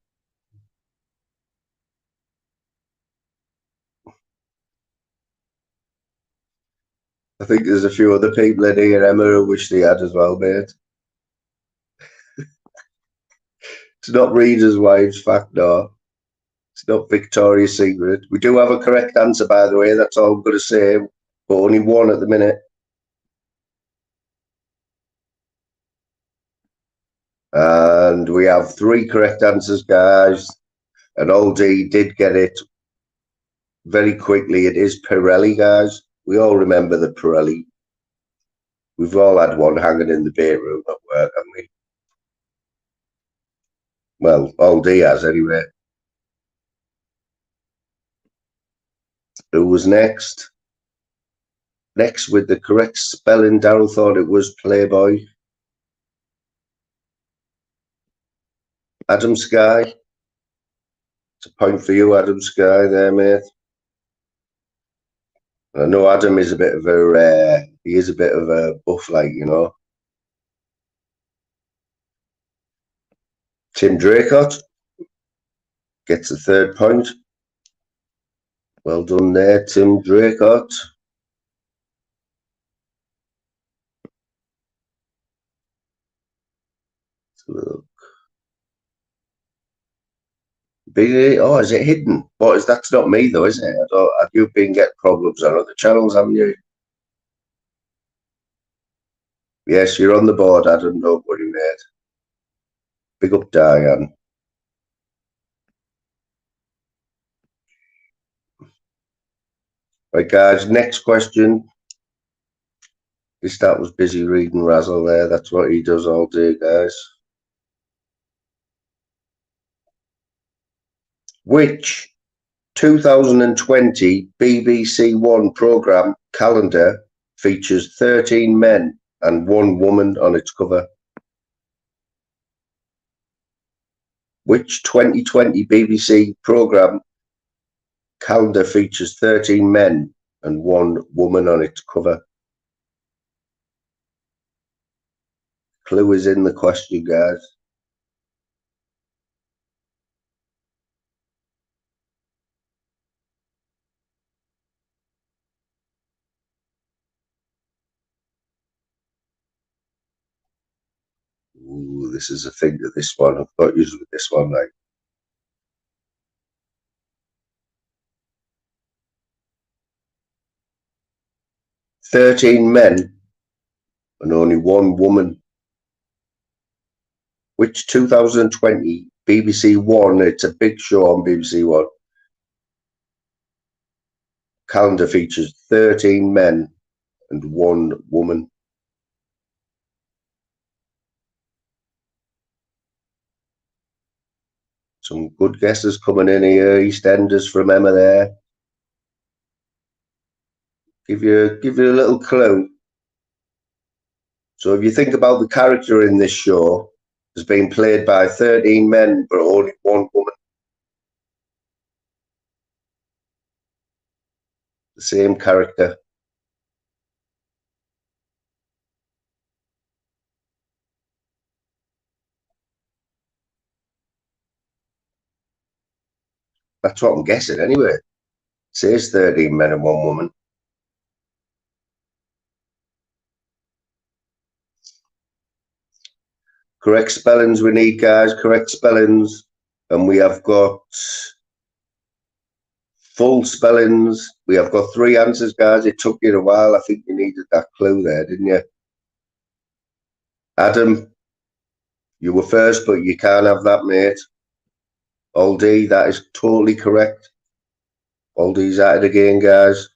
I think there's a few other people in here, Emma, who wish they had as well, mate. It's not Reader's Wives fact, no. It's not Victoria's Secret. We do have a correct answer, by the way. That's all I'm going to say. But only one at the minute. And we have 3 correct answers, guys. And Oldie did get it very quickly. It is Pirelli, guys. We all remember the Pirelli. We've all had one hanging in the bedroom at work, haven't we? Well, Oldie has, anyway. Who was next? Next, with the correct spelling, Darrell thought it was Playboy. Adam Sky. It's a point for you, Adam Sky, there, mate. I know Adam is a bit of a he is a bit of a buff, like, you know. Tim Draycott gets the 3rd point. Well done there, Tim Draycott. Look. Oh, is it hidden? But that's not me though, is it? You've been getting problems on other channels, haven't you? Yes, you're on the board, Adam. Don't worry, mate. Big up, Diane. Right, guys. Next question. This that was busy reading Razzle there. That's what he does all day, guys. Which 2020 BBC One programme calendar features 13 men and 1 woman on its cover? Which 2020 BBC programme calendar features 13 men and 1 woman on its cover? Clue is in the question, guys. Ooh, this is a thing that this one. I've got used with this one, like. "13 men and only 1 woman." Which 2020 BBC One, it's a big show on BBC One, calendar features 13 men and one woman. Some good guesses coming in here. EastEnders from Emma there. Give you a little clue. So if you think about the character in this show, has been played by 13 men, but only one woman. The same character. That's what I'm guessing anyway. It says 13 men and one woman. Correct spellings we need, guys. Correct spellings. And we have got full spellings. We have got 3 answers, guys. It took you a while. I think you needed that clue there, didn't you? Adam, you were first, but you can't have that, mate. Aldi, that is totally correct. Aldi's at it again, guys.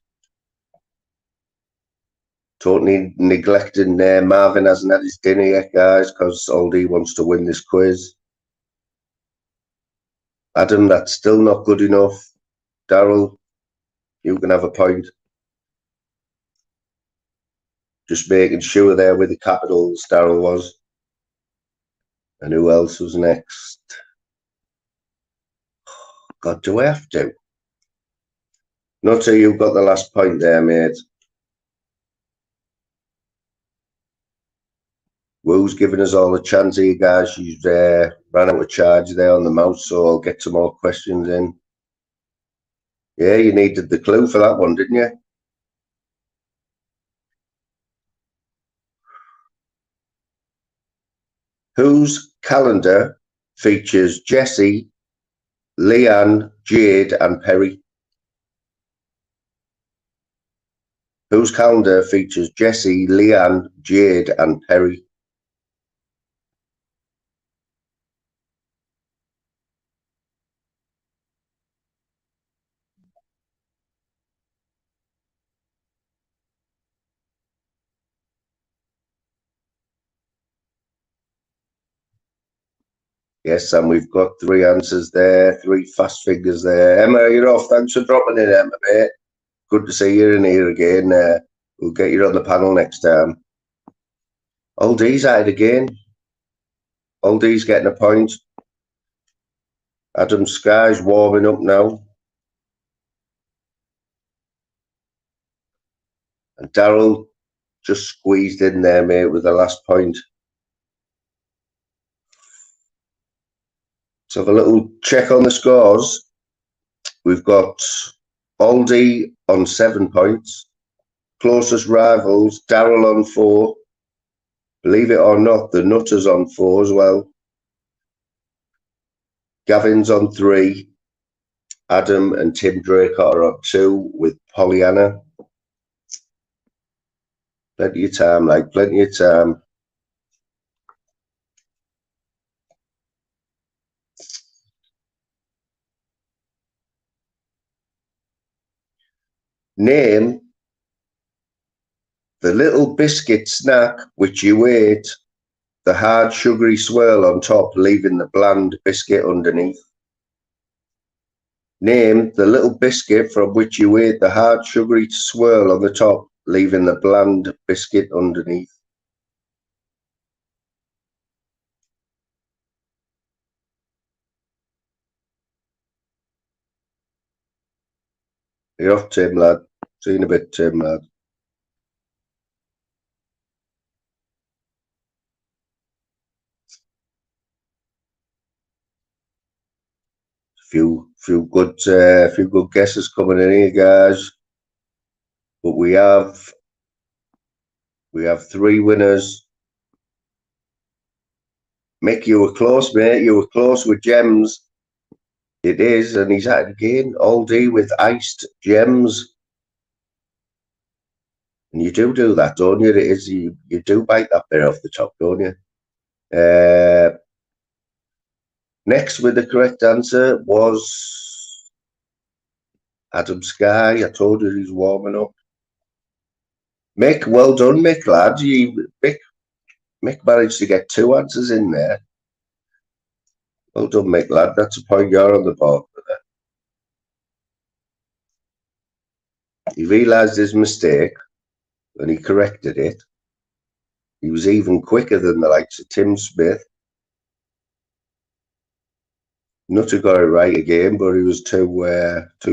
Totally neglecting there. Marvin hasn't had his dinner yet, guys, because Aldi wants to win this quiz. Adam, that's still not good enough. Daryl, you can have a point. Just making sure there with the capitals, Daryl was. And who else was next? God, do I have to? Not till you've got the last point there, mate. Woo's giving us all a chance here, guys. She's ran out of charge there on the mouse, so I'll get some more questions in. Yeah, you needed the clue for that one, didn't you? Whose calendar features Jessie, Leanne, Jade, and Perry? Whose calendar features Jessie, Leanne, Jade, and Perry? Yes, and we've got 3 answers there, 3 fast figures there. Emma, you're off. Thanks for dropping in, Emma, mate. Good to see you in here again. We'll get you on the panel next time. Aldi's at it again. Aldi's getting a point. Adam Sky's warming up now. And Daryl just squeezed in there, mate, with the last point. Let's have a little check on the scores. We've got Aldi on 7 points. Closest rivals, Daryl on 4. Believe it or not, the Nutter's on 4 as well. Gavin's on 3. Adam and Tim Drake are on 2 with Pollyanna. Plenty of time, like plenty of time. Name the little biscuit snack which you ate, the hard sugary swirl on top, leaving the bland biscuit underneath. Name the little biscuit from which you ate the hard sugary swirl on the top, leaving the bland biscuit underneath. You're off, Tim, lad. See you in a bit, Tim, lad. Few good guesses coming in here, guys. But we have 3 winners. Mick, you were close, mate. You were close with gems. It is, and he's at it again. Aldi with iced gems. And you do that, don't you? It is, you do bite that bit off the top, don't you? Next with the correct answer was Adam Sky. I told you he's warming up. Mick, well done, Mick, lad. Mick managed to get 2 answers in there. Well done, Mick, lad. That's a point you're on the board for that. He realised his mistake and he corrected it. He was even quicker than the likes of Tim Smith. Nutter got it right again, but he was too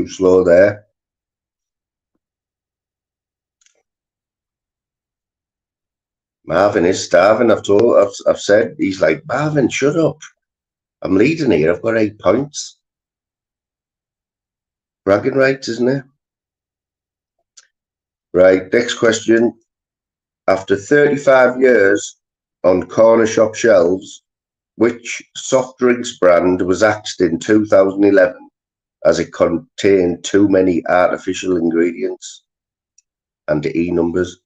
slow there. Marvin is starving. I've said, he's like, Marvin, shut up. I'm leading here. I've got 8 points. Bragging rights, isn't it? Right, next question. After 35 years on corner shop shelves, which soft drinks brand was axed in 2011 as it contained too many artificial ingredients and E-numbers?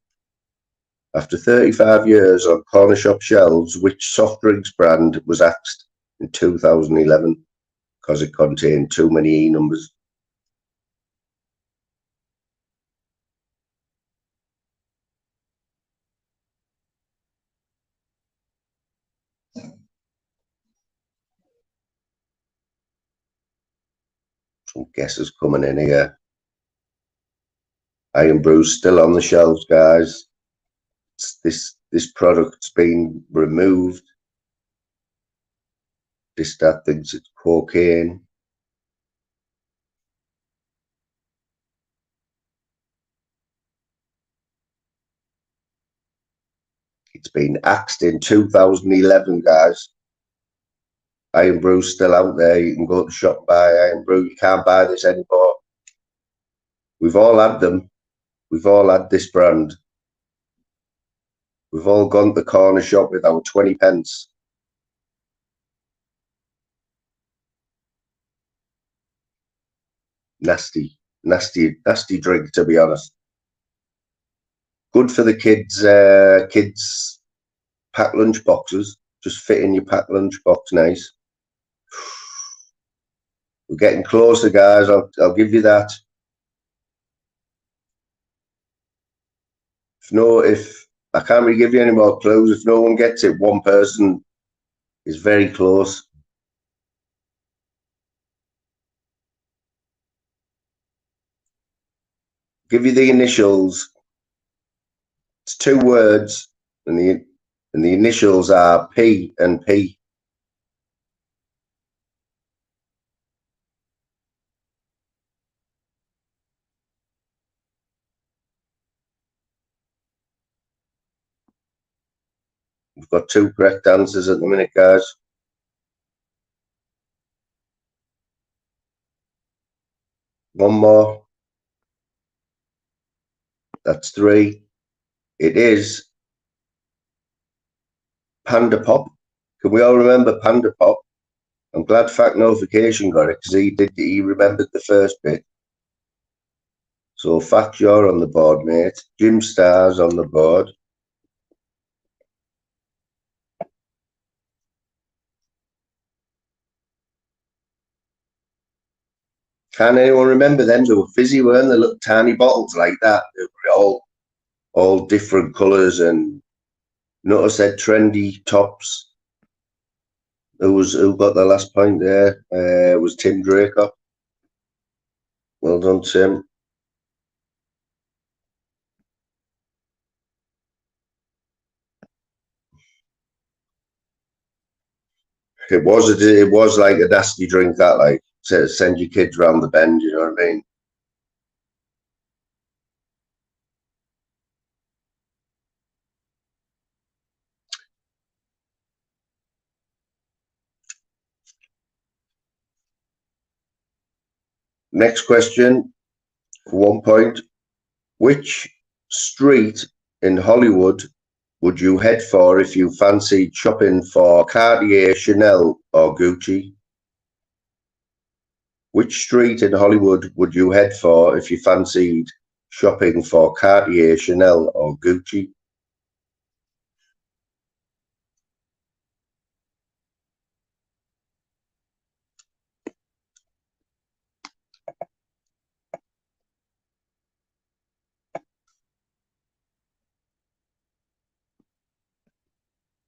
After 35 years on corner shop shelves, which soft drinks brand was axed in 2011 because it contained too many E-numbers? Some guesses coming in here. Iron Brew's still on the shelves, guys. This product's been removed. This dad thinks it's cocaine. It's been axed in 2011, guys. Iron Brew's still out there. You can go to the shop and buy Iron Brew. You can't buy this anymore. We've all had them. We've all had this brand. We've all gone to the corner shop with our 20 pence. Nasty drink, to be honest. Good for the kids pack lunch boxes. Just fit in your pack lunch box nice. We're getting closer, guys. I'll give you that. If I can't really give you any more clues, if no one gets it, one person is very close. Give you the initials. It's 2 words, and the initials are P and P. We've got 2 correct answers at the minute, guys. One more. That's 3. It is Panda Pop. Can we all remember Panda Pop? I'm glad Fact Notification got it because he remembered the first bit. So Fact, you're on the board, mate. Jim Star's on the board. Can anyone remember them? They were fizzy, weren't they? Little tiny bottles like that. They were all different colours, and notice said trendy tops. Who got the last point there? It was Tim Draker. Well done, Tim. It was like a nasty drink, that, like, send your kids round the bend, you know what I mean? Next question, for 1 point. Which street in Hollywood would you head for if you fancied shopping for Cartier, Chanel, or Gucci? Which street in Hollywood would you head for if you fancied shopping for Cartier, Chanel, or Gucci?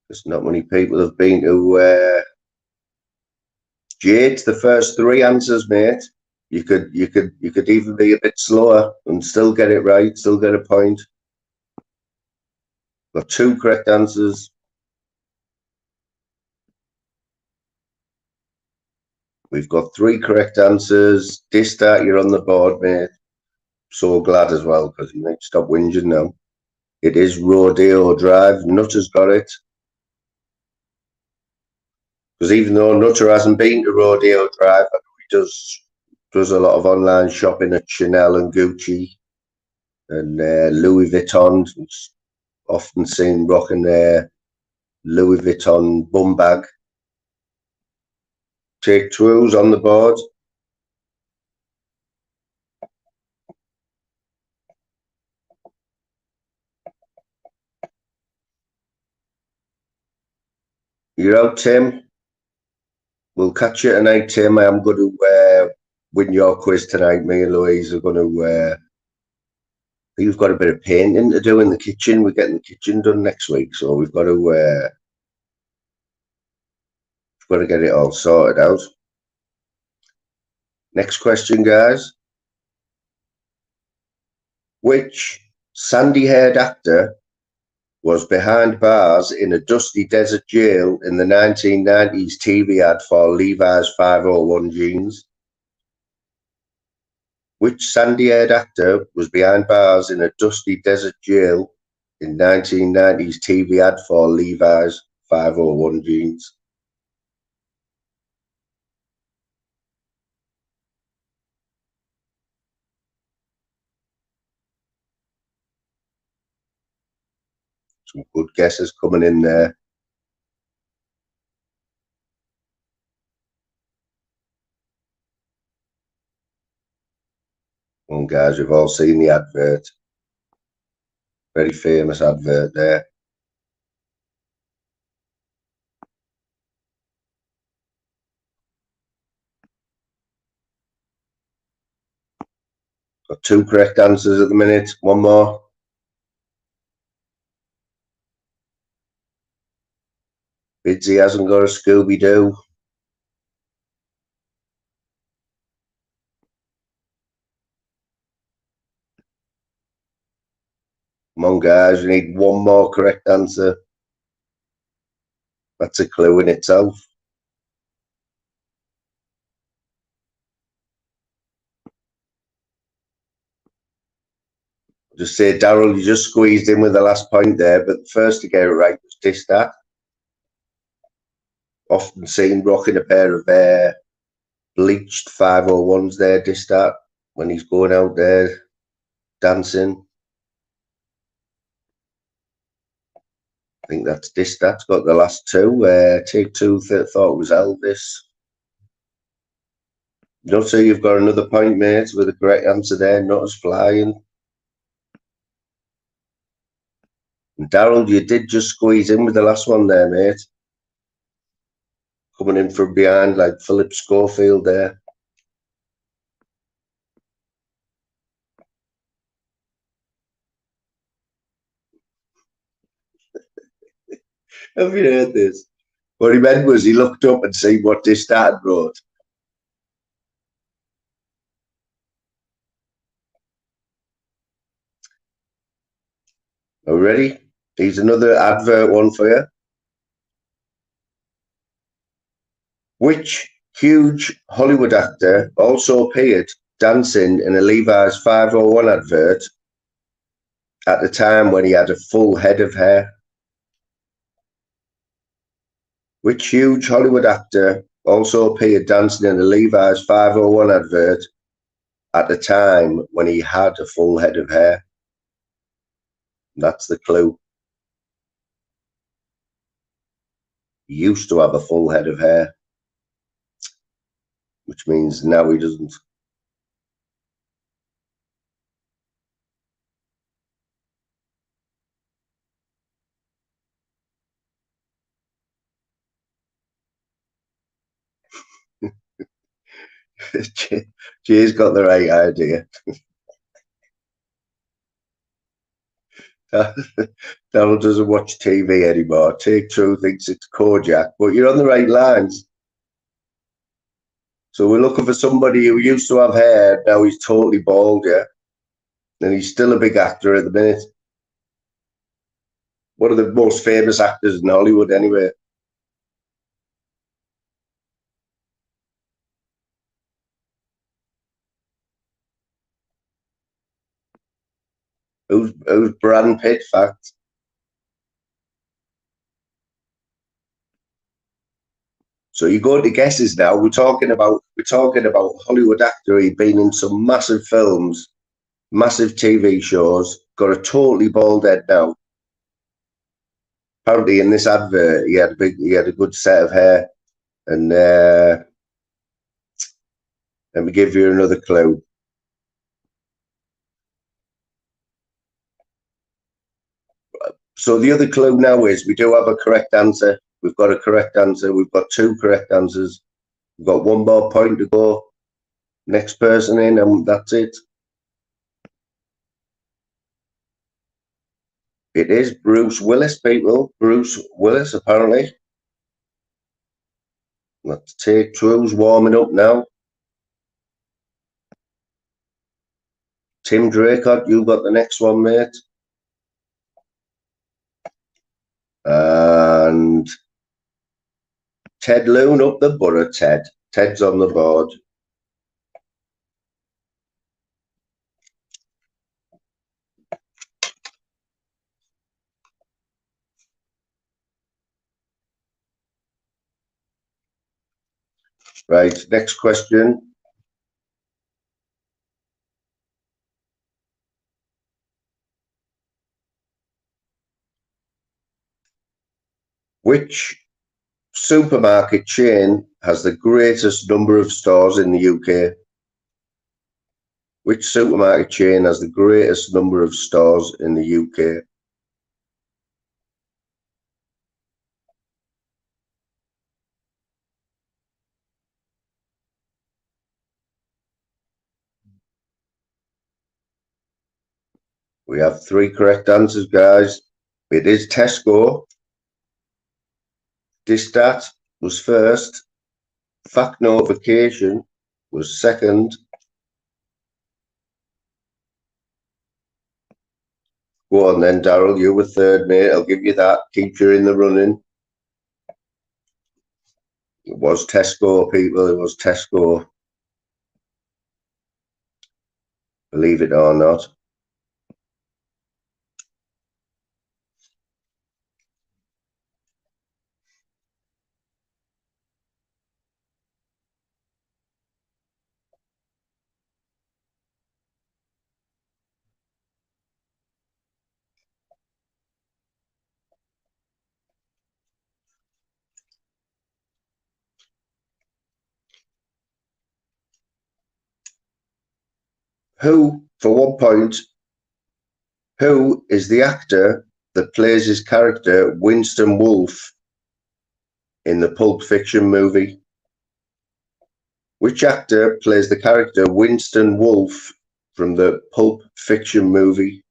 There's not many people have been to Jade. The first three answers, mate. You could even be a bit slower and still get it right, still get a point. Got two correct answers. We've got three correct answers. Distat, you're on the board, mate. So glad as well, because you need to stop whinging now. It is Rodeo Drive. Nutter's got it. Because even though Nutter hasn't been to Rodeo Drive, he does a lot of online shopping at Chanel and Gucci and Louis Vuitton. It's often seen rocking their Louis Vuitton bum bag. Take two's on the board. You're out, Tim. We'll catch you tonight, Tim. I'm going to win your quiz tonight. Me and Louise are going to. You've got a bit of painting to do in the kitchen. We're getting the kitchen done next week, so we've got to get it all sorted out. Next question, guys. Which sandy-haired actor was behind bars in a dusty desert jail in the 1990s TV ad for Levi's 501 jeans? Which sandy-haired actor was behind bars in a dusty desert jail in 1990s TV ad for Levi's 501 jeans? Some good guesses coming in there. Well, guys, we've all seen the advert. Very famous advert there. Got two correct answers at the minute. One more. Bidsy hasn't got a Scooby-Doo. Come on, guys, we need one more correct answer. That's a clue in itself. Just say, Daryl, you just squeezed in with the last point there, but the first to get it right was Distat. Often seen rocking a pair of bleached 501s there, Distat, when he's going out there dancing. I think that's Distat's got the last two. Take two, thought it was Elvis. Nutter, you've got another point, mate, with a correct answer there. Nutter's flying. And Daryl, you did just squeeze in with the last one there, mate. Coming in from behind like Philip Schofield there. Have you heard this? What he meant was he looked up and seen what this dad wrote. Are we ready? Here's another advert one for you. Which huge Hollywood actor also appeared dancing in a Levi's 501 advert at the time when he had a full head of hair? Which huge Hollywood actor also appeared dancing in a Levi's 501 advert at the time when he had a full head of hair? That's the clue. He used to have a full head of hair, which means now he doesn't. Jay's got the right idea. Darryl doesn't watch TV anymore. Take Two thinks it's Kojak, but you're on the right lines. So we're looking for somebody who used to have hair, now he's totally bald, yeah? And he's still a big actor at the minute. One of the most famous actors in Hollywood, anyway. Who's Brad Pitt, fact? So you go to guesses now. We're talking about Hollywood actor. He'd been in some massive films, massive TV shows. Got a totally bald head now. Apparently, in this advert, he had a good set of hair. And let me give you another clue. So the other clue now is we do have a correct answer. We've got a correct answer. We've got two correct answers. We've got one more point to go. Next person in, and that's it. It is Bruce Willis, people. Bruce Willis, apparently. Let's take Two's warming up now. Tim Draycott, you got the next one, mate. And Ted Loon up the borough, Ted. Ted's on the board. Right, next question. Which supermarket chain has the greatest number of stores in the UK? Which supermarket chain has the greatest number of stores in the UK? We have three correct answers, guys. It is Tesco. Distat was first. Fact Notification was second. Go on then, Darryl. You were third, mate. I'll give you that. Keep you in the running. It was Tesco, people. It was Tesco. Believe it or not. Who, for 1 point, who is the actor that plays his character Winston Wolfe in the Pulp Fiction movie? Which actor plays the character Winston Wolfe from the Pulp Fiction movie?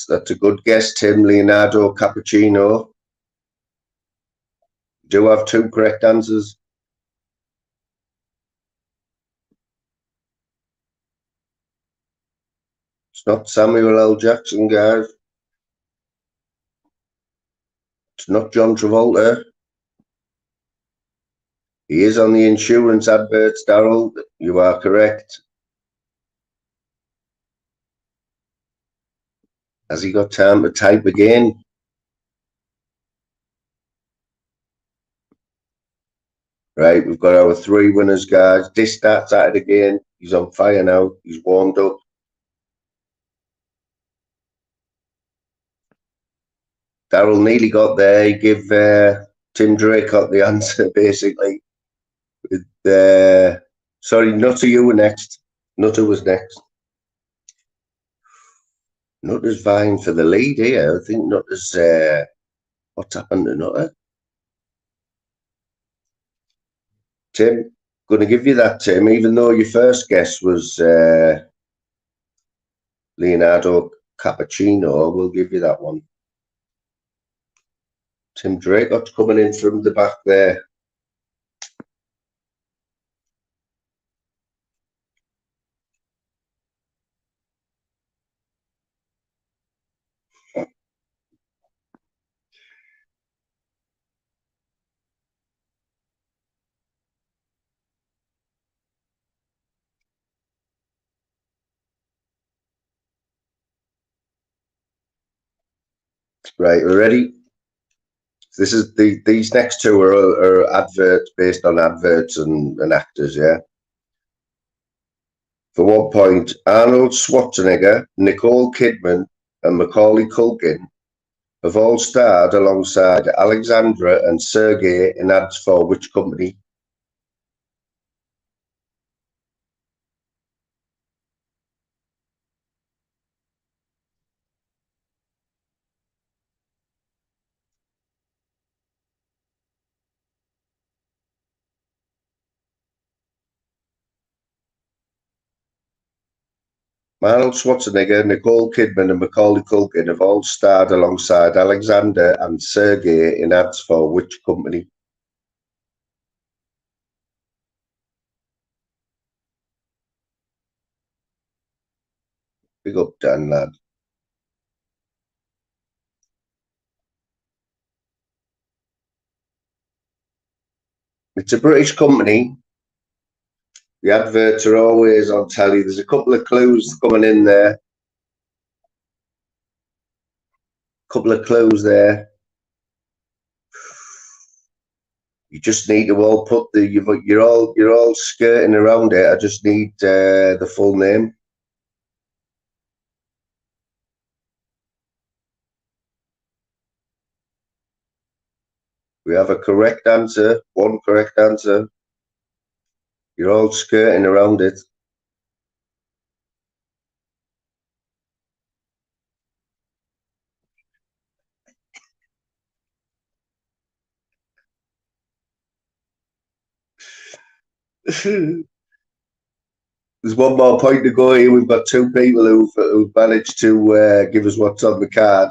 That's a good guess, Tim. Leonardo Cappuccino. Do have two correct answers. It's not Samuel L. Jackson, guys. It's not John Travolta. He is on the insurance adverts, Darryl. You are correct. Has he got time to type again? Right, we've got our three winners, guys. Distat's at it again. He's on fire now. He's warmed up. Darryl nearly got there. He gave Tim Drake got the answer, basically. With, sorry, Nutter, you were next. Nutter was next. Nutter's vying for the lead here. I think Nutter's... what's happened to Nutter? Tim, going to give you that, Tim, even though your first guess was Leonardo Cappuccino, we'll give you that one. Tim Drake got coming in from the back there. Right, we're ready. This is these next two are adverts based on adverts and actors, yeah. For 1 point, Arnold Schwarzenegger, Nicole Kidman, and Macaulay Culkin have all starred alongside Alexandra and Sergey in ads for which company? Arnold Schwarzenegger, Nicole Kidman, and Macaulay Culkin have all starred alongside Alexander and Sergey in ads for which company? Big up, Dan, lad. It's a British company. The adverts are always on telly. There's a couple of clues coming in there. Couple of clues there. You just need to all put the you're all skirting around it. I just need the full name. We have a correct answer. One correct answer. You're all skirting around it. There's one more point to go here. We've got two people who've managed to give us what's on the card.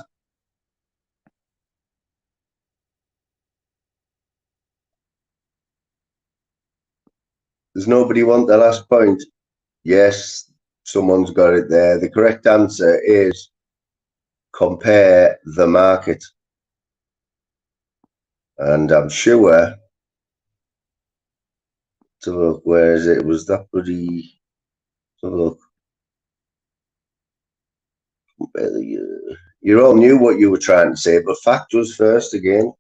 Does nobody want the last point? Yes, someone's got it there. The correct answer is compare the market. And I'm sure, to look, where is it? It was that bloody, to look. You all knew what you were trying to say, but fact was first again.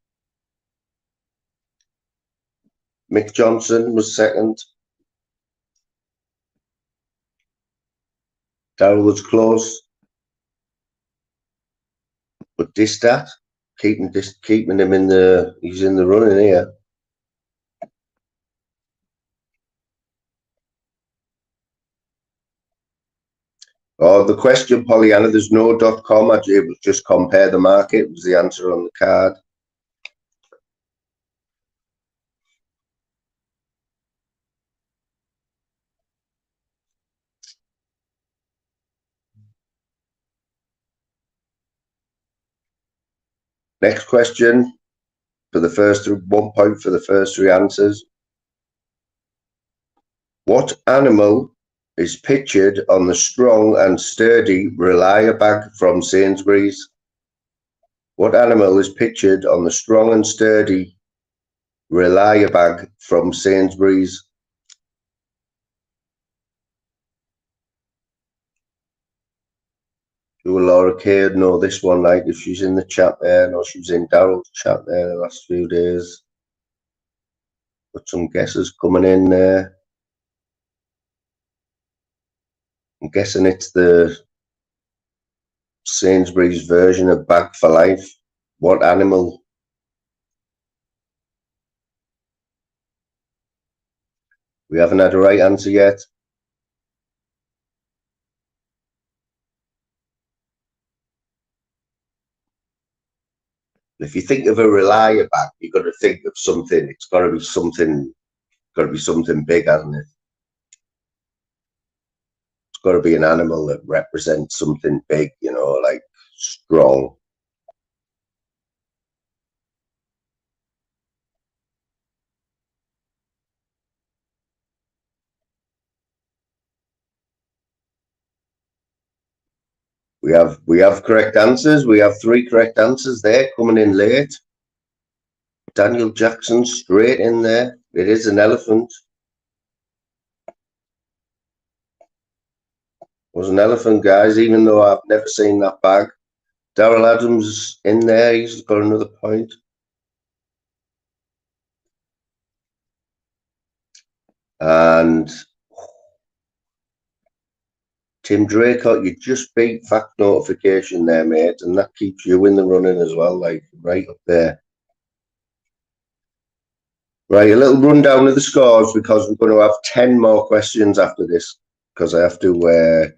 Mick Johnson was second. Darryl was close. But Distat, keeping him in the, he's in the running here. Oh, the question, Pollyanna, there's no .com. It was just compare the market was the answer on the card. Next question for the first 1 point for the first three answers. What animal is pictured on the strong and sturdy Relia bag from Sainsbury's? What animal is pictured on the strong and sturdy Relia bag from Sainsbury's? Do Laura Kay know this one, like if she's in the chat there? No, she was in Darryl's chat there the last few days. Got some guesses coming in there. I'm guessing it's the Sainsbury's version of Bag for Life. What animal? We haven't had a right answer yet. If you think of a relier bag, you've got to think of something. It's got to be something. Got to be something big, hasn't it? It's got to be an animal that represents something big, you know, like strong. We have correct answers. We have 3 correct answers there, coming in late. Daniel Jackson straight in there. It is an elephant. It was an elephant, guys, even though I've never seen that bag. Daryl Adams in there. He's got another point. And Tim Draycott, you just beat fact notification there, mate, and that keeps you in the running as well, like right up there. Right, a little rundown of the scores, because we're going to have 10 more questions after this, because I have to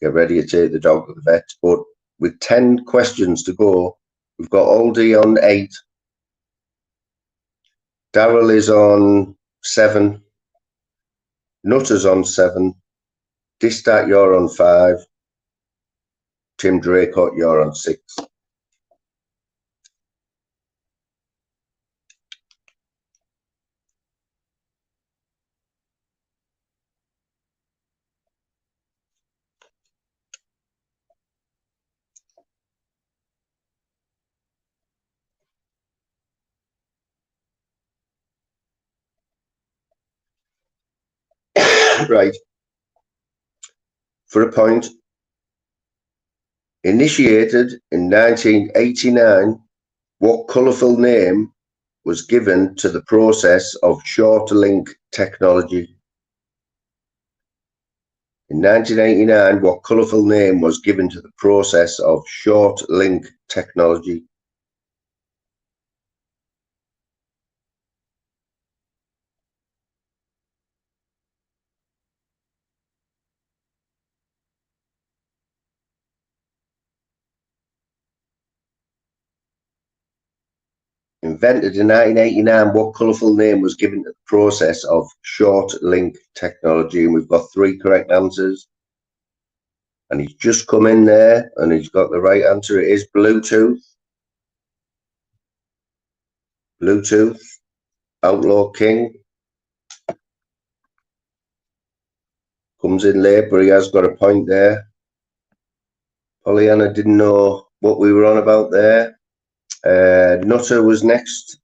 get ready to take the dog to the vet. But with 10 questions to go, we've got Aldi on 8. Daryl is on 7. Nutter's on 7. Distat, you're on 5. Tim Draycott, you're on 6. Right. For a point, initiated in 1989, what colourful name was given to the process of short link technology? In 1989, what colourful name was given to the process of short link technology? Invented in 1989, what colourful name was given to the process of short link technology? And we've got 3 correct answers. And he's just come in there and he's got the right answer. It is Bluetooth. Bluetooth. Outlaw King comes in late, but he has got a point there. Pollyanna didn't know what we were on about there. Nutter was next.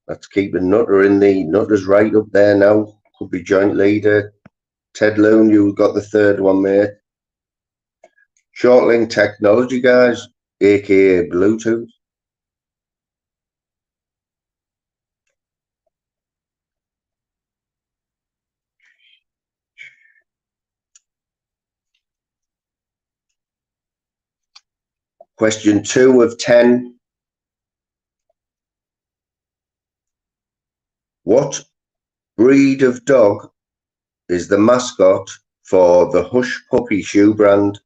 That's keeping Nutter in the... Nutter's right up there now. Could be joint leader. Ted Loon, you got the 3rd one, mate. Short link technology, guys, aka Bluetooth. Question 2 of 10. What breed of dog is the mascot for the Hush Puppy shoe brand?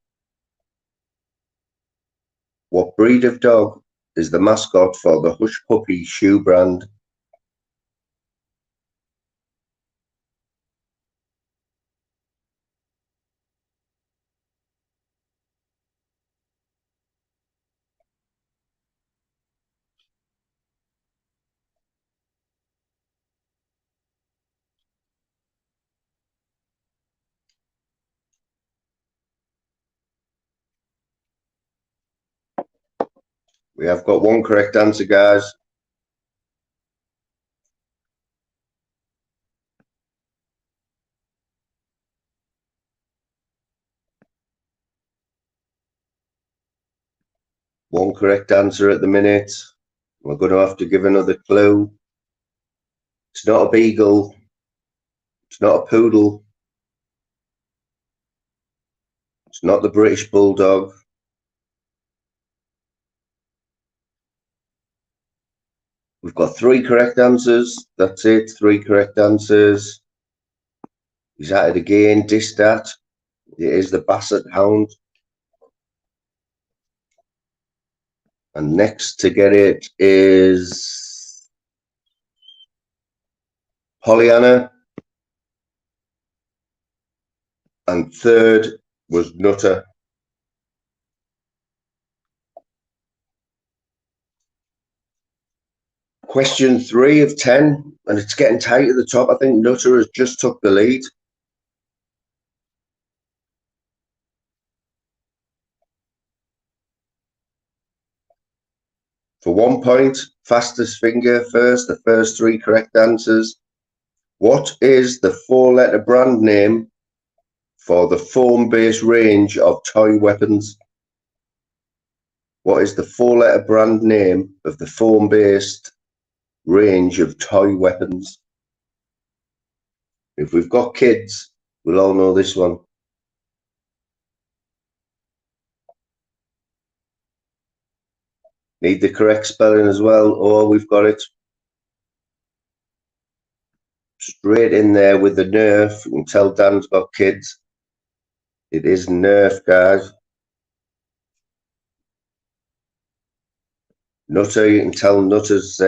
What breed of dog is the mascot for the Hush Puppy shoe brand? We have got 1 correct answer, guys. One correct answer at the minute. We're going to have to give another clue. It's not a beagle. It's not a poodle. It's not the British Bulldog. We've got 3 correct answers. That's it. 3 correct answers. He's at it again. Distat. It is the Basset Hound. And next to get it is Pollyanna. And third was Nutter. Question 3 of 10, and it's getting tight at the top. I think Nutter has just took the lead. For 1 point, fastest finger first, the first 3 correct answers. What is the 4-letter brand name for the foam-based range of toy weapons? What is the 4-letter brand name of the foam-based range of toy weapons? If we've got kids, we'll all know this one. Need the correct spelling as well. Oh, we've got it. Straight in there with the Nerf. You can tell Dan's got kids. It is Nerf, guys. Nutter, you can tell Nutter's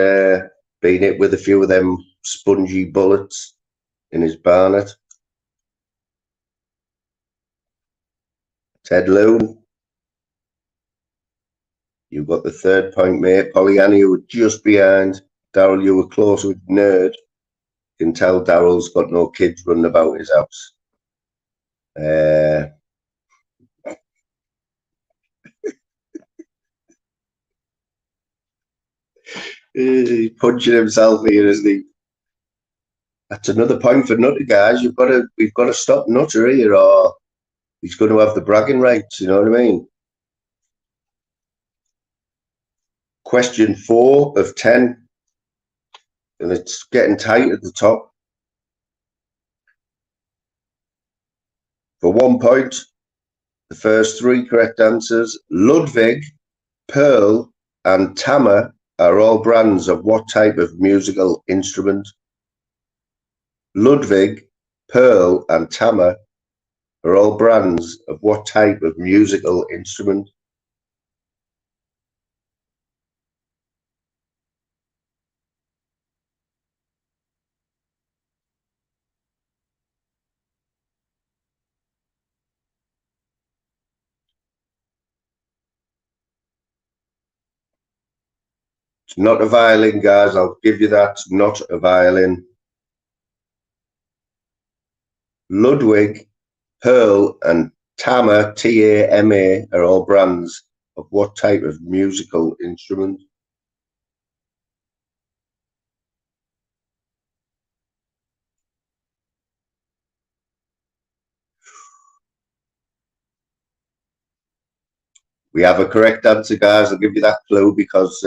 been hit with a few of them spongy bullets in his barnet. Ted Loon, you got the 3rd point, mate. Pollyanna, you were just behind. Daryl, you were close with Nerd. You can tell Daryl's got no kids running about his house. He's punching himself here, isn't he? That's another point for Nutter, guys. We've got to stop Nutter here, or he's going to have the bragging rights. You know what I mean? Question 4 of 10, and it's getting tight at the top. For 1 point, the first 3 correct answers. Ludwig, Pearl, and Tama are all brands of what type of musical instrument? Ludwig, Pearl, and Tama are all brands of what type of musical instrument? It's not a violin, guys. I'll give you that. It's not a violin. Ludwig, Pearl, and Tama, T-A-M-A, are all brands of what type of musical instrument? We have a correct answer, guys. I'll give you that clue because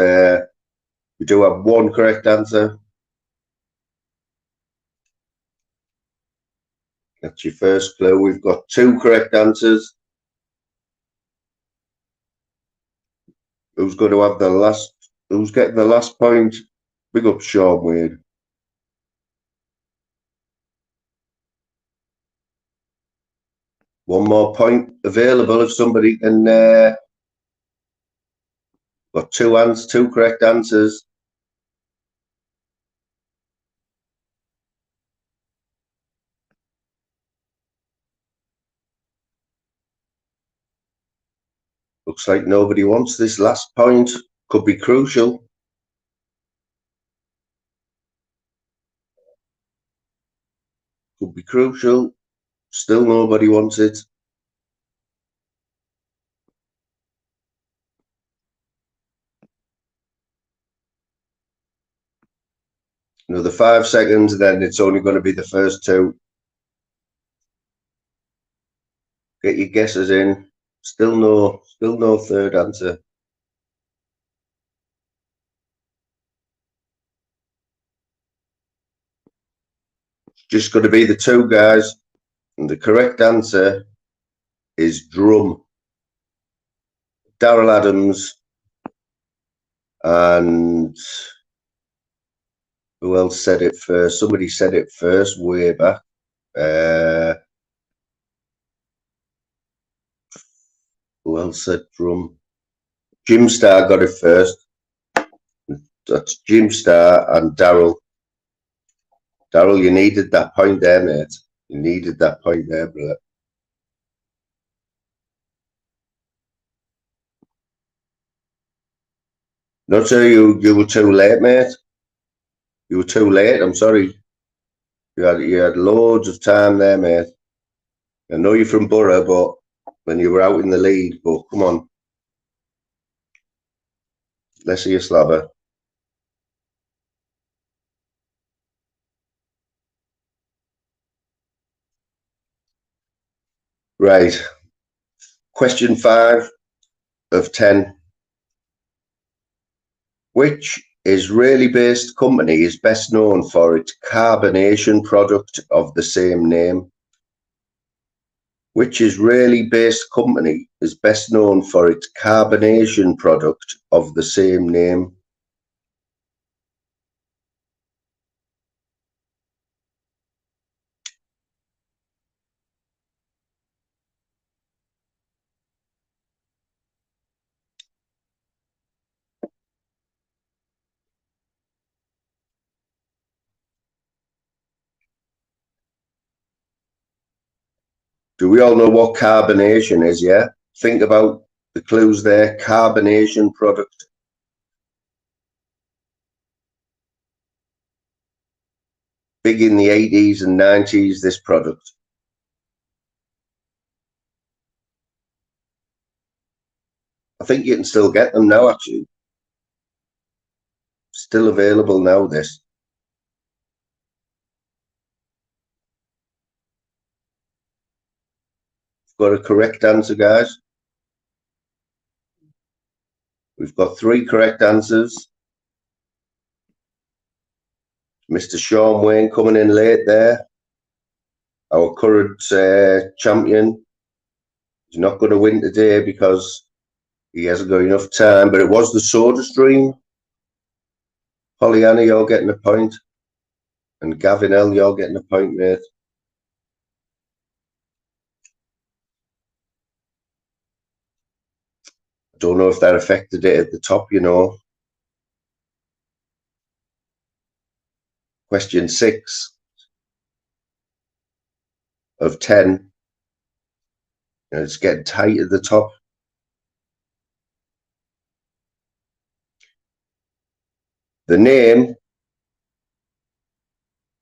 we do have 1 correct answer. That's your first clue. We've got 2 correct answers. Who's going to have the last? Who's getting the last point? Big up Sean Wade. One more point available if somebody can. Got 2 correct answers. Looks like nobody wants this last point. Could be crucial. Could be crucial. Still nobody wants it. Another 5 seconds, then it's only going to be the first 2. Get your guesses in. Still no third answer. It's just going to be the 2 guys. And the correct answer is drum. Daryl Adams and Who else said it first? Somebody said it first way back. Who else said drum? Jim Star got it first. That's Jim Star and Daryl. Daryl, you needed that point there, mate. You needed that point there, brother. Not sure you were too late, mate. You were too late. I'm sorry. You had loads of time there, mate. I know you're from Borough, but when you were out in the lead, but come on. Let's see your slobber. Right. Question 5 of 10. Which Israeli-based company is best known for its carbonation product of the same name? Which Israeli-based company is best known for its carbonation product of the same name? Do we all know what carbonation is, yeah? Think about the clues there. Carbonation product. Big in the 80s and 90s, this product. I think you can still get them now, actually. Still available now, this. Got a correct answer, guys. We've got 3 correct answers. Mr. Sean Wayne coming in late there. Our current champion. He's not going to win today because he hasn't got enough time, but it was the Soda Stream. Pollyanna, you're getting a point. And Gavin L, you're getting a point, mate. I don't know if that affected it at the top, you know. Question 6 of 10. And it's getting tight at the top. The name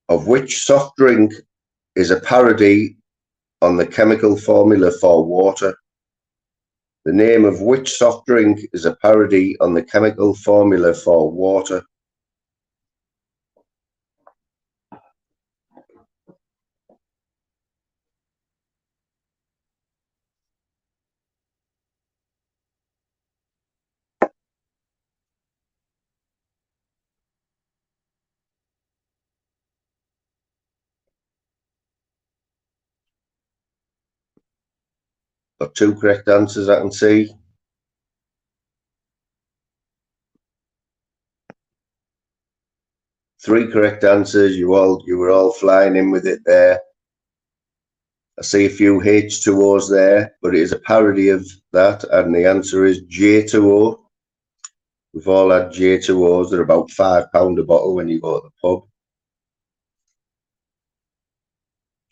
of which soft drink is a parody on the chemical formula for water? The name of which soft drink is a parody on the chemical formula for water? Got 2 correct answers, I can see. Three correct answers. You were all flying in with it there. I see a few H2Os there, but it is a parody of that, and the answer is J2O. We've all had J2Os. They're about £5 a bottle when you go to the pub.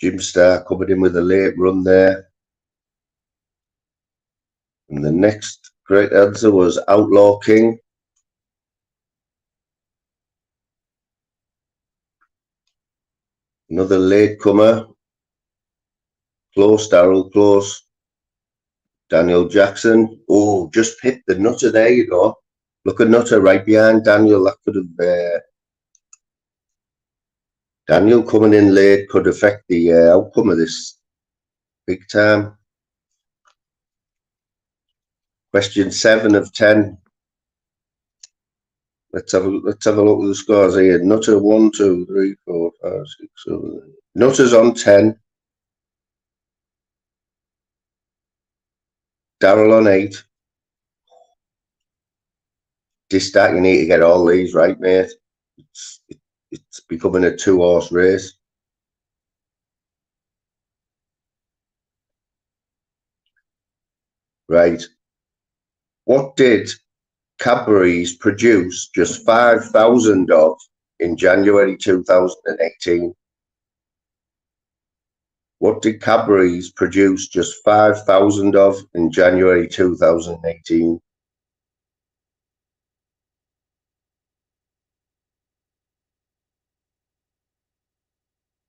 Jim Star coming in with a late run there. And the next correct answer was Outlaw King. Another latecomer. Close, Daryl, close. Daniel Jackson. Oh, just hit the nutter there, you go. Look at Nutter right behind Daniel. That could have... Daniel coming in late could affect the outcome of this big time. Question 7 of 10. Let's have a look at the scores here. Nutter 1, 2, 3, 4, 5, 6, 7. 8. Nutter's on 10. Daryl on 8. This that you need to get all these right, mate. It's becoming a 2-horse race. Right. What did Cadbury's produce just 5,000 of in January 2018? What did Cadbury's produce just 5,000 of in January 2018?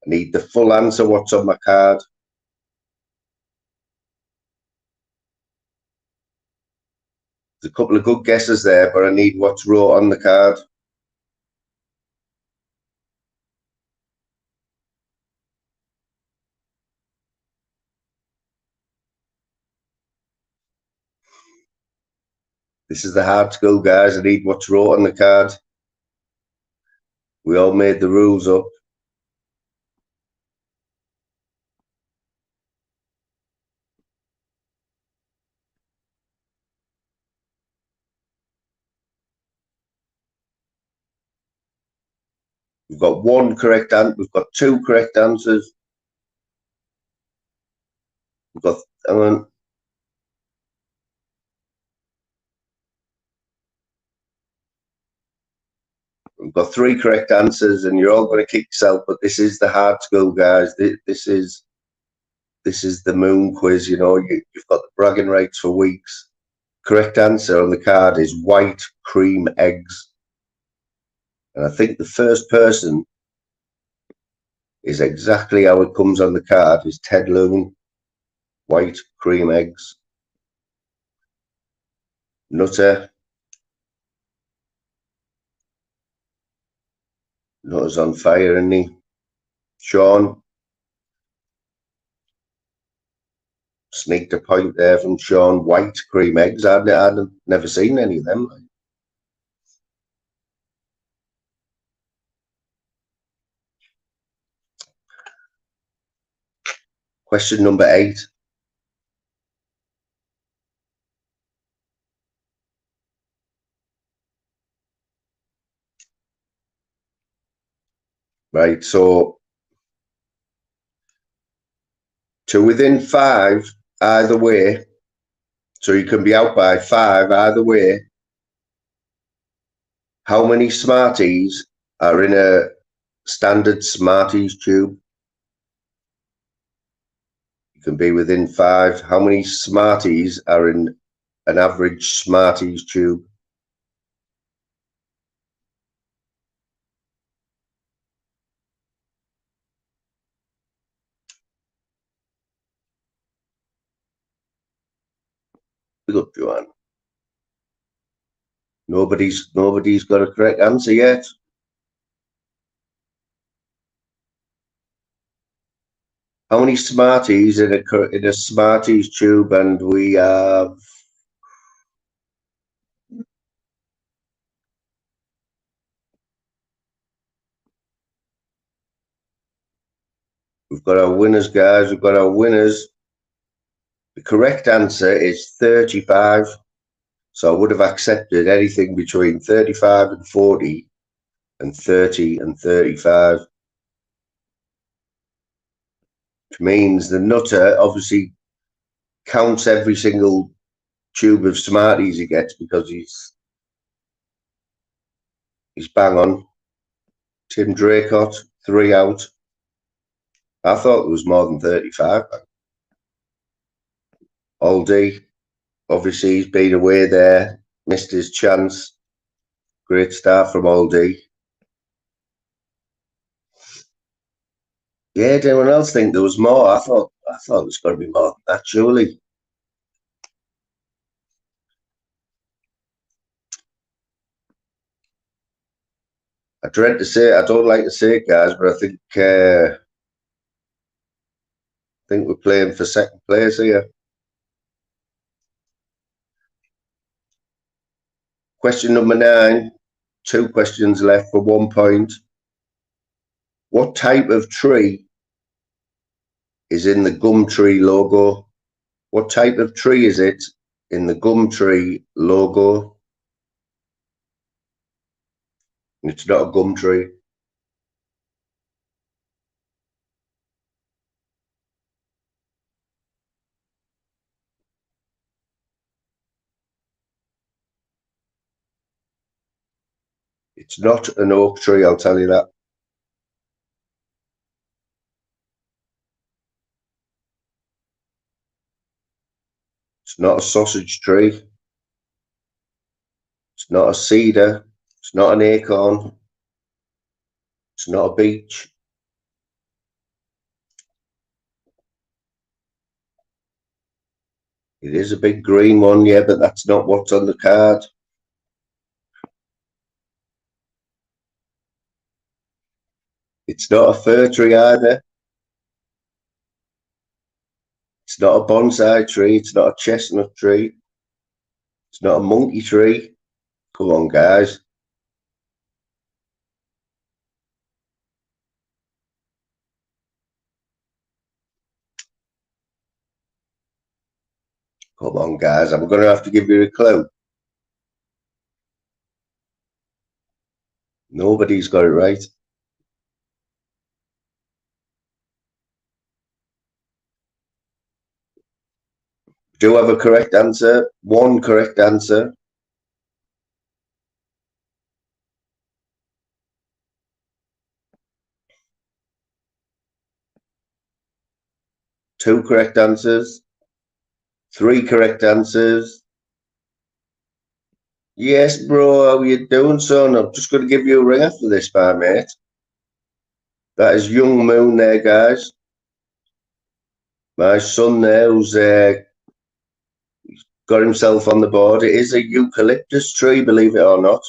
I need the full answer. What's on my card? There's a couple of good guesses there, but I need what's wrote on the card. This is the hard school, guys. I need what's wrote on the card. We all made the rules up. We've got one correct answer. We've got two correct answers. We've got, hang on. We've got three correct answers, and you're all going to kick yourself. But this is the hard school, guys. This is the moon quiz. You know, you've got the bragging rights for weeks. Correct answer on the card is white cream eggs, and I think the first person is exactly how it comes on the card. Is Ted Loon. White cream eggs. Nutter's on fire, isn't he? Sean. Sneaked a point there from Sean. White cream eggs. I'd never seen any of them. Question number 8. Right, so to within 5 either way, so you can be out by 5 either way. How many Smarties are in a standard Smarties tube? You can be within 5. How many Smarties are in an average Smarties tube? Look, Joanne. Nobody's got a correct answer yet. How many Smarties in a Smarties tube? And we have we've got our winners, guys. We've got our winners. The correct answer is 35. So I would have accepted anything between 35 and 40 and 30 and 35. Which means the nutter obviously counts every single tube of Smarties he gets because he's bang on. Tim Draycott, 3 out. I thought it was more than 35. Aldi, obviously he's been away there, missed his chance. Great start from Aldi. Yeah, did anyone else think there was more? I thought there's got to be more than that, surely. I dread to say it, I don't like to say it, guys, but I think we're playing for second place here. Question number 9. 2 questions left for 1 point. What type of tree is in the Gumtree logo? What type of tree is it in the Gumtree logo? It's not a gum tree. It's not an oak tree, I'll tell you that. It's not a sausage tree. It's not a cedar. It's not an acorn. It's not a beech. It is a big green one, yeah, but that's not what's on the card. It's not a fir tree either. It's not a bonsai tree. It's not a chestnut tree. It's not a monkey tree. Come on, guys. Come on, guys. I'm going to have to give you a clue. Nobody's got it right. Do have a correct answer. One correct answer. Two correct answers. Three correct answers. Yes, bro. How you doing, son? I'm just going to give you a ring after this, my mate. That is Young Moon there, guys. My son there who's got himself on the board. It is a eucalyptus tree, believe it or not.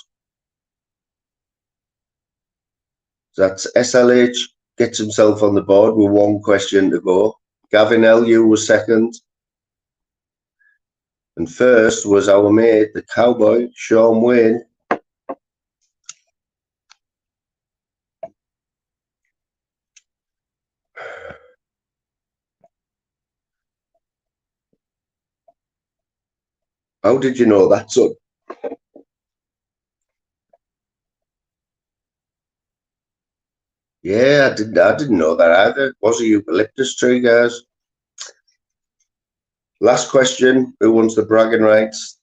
That's SLH gets himself on the board with one question to go. Gavin L, you was second. And first was our mate, the cowboy, Sean Wayne. How did you know that, son? Yeah, I didn't know that either. It was a eucalyptus tree, guys. Last question, who wants the bragging rights?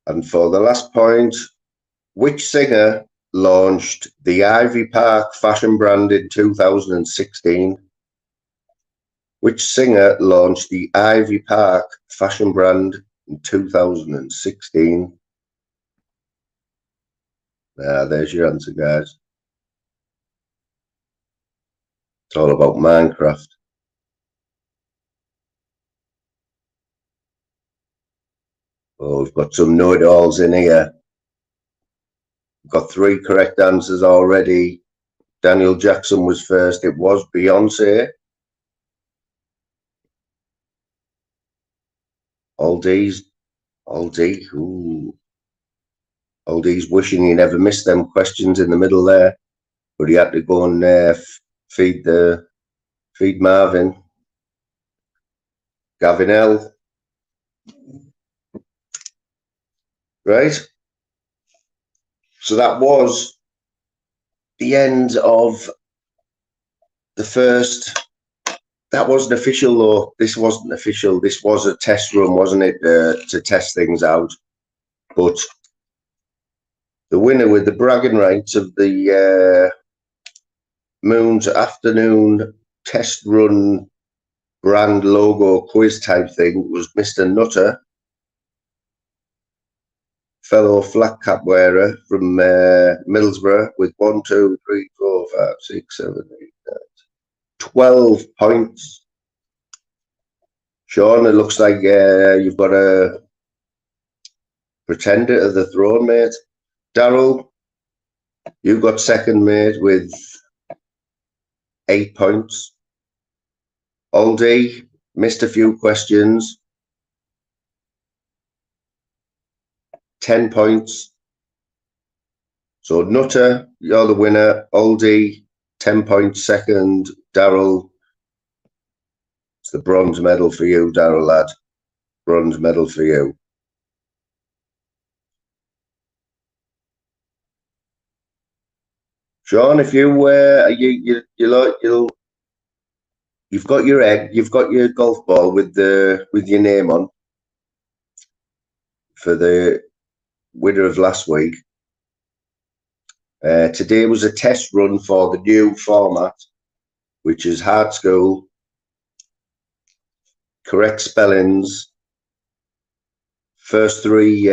And for the last point, which singer launched the Ivy Park fashion brand in 2016? Which singer launched the Ivy Park fashion brand in 2016? There's your answer, guys. It's all about Minecraft. Oh, we've got some know-it-alls in here. We've got three correct answers already. Daniel Jackson was first. It was Beyonce. Aldi's wishing he never missed them questions in the middle there, but he had to go and feed Marvin. Gavin L. Right. So that was the end of the first. That wasn't official, though. This wasn't official. This was a test run, wasn't it, to test things out? But the winner with the bragging rights of the Moon's afternoon test run brand logo quiz type thing was Mr. Nutter, fellow flat cap wearer from Middlesbrough, with 1, 2, 3, 4, 5, 6, 7, 8, 9, 12 points. Sean, it looks like you've got a pretender to the throne, mate. Daryl, you got second, mate, with 8 points. Aldi missed a few questions. 10 points. So Nutter, you're the winner. Aldi, 10 points second. Daryl, it's the bronze medal for you, Daryl, lad. Bronze medal for you. Sean, if you've got your egg, you've got your golf ball with your name on. for the winner of last week. Today was a test run for the new format, which is hard school, correct spellings, first three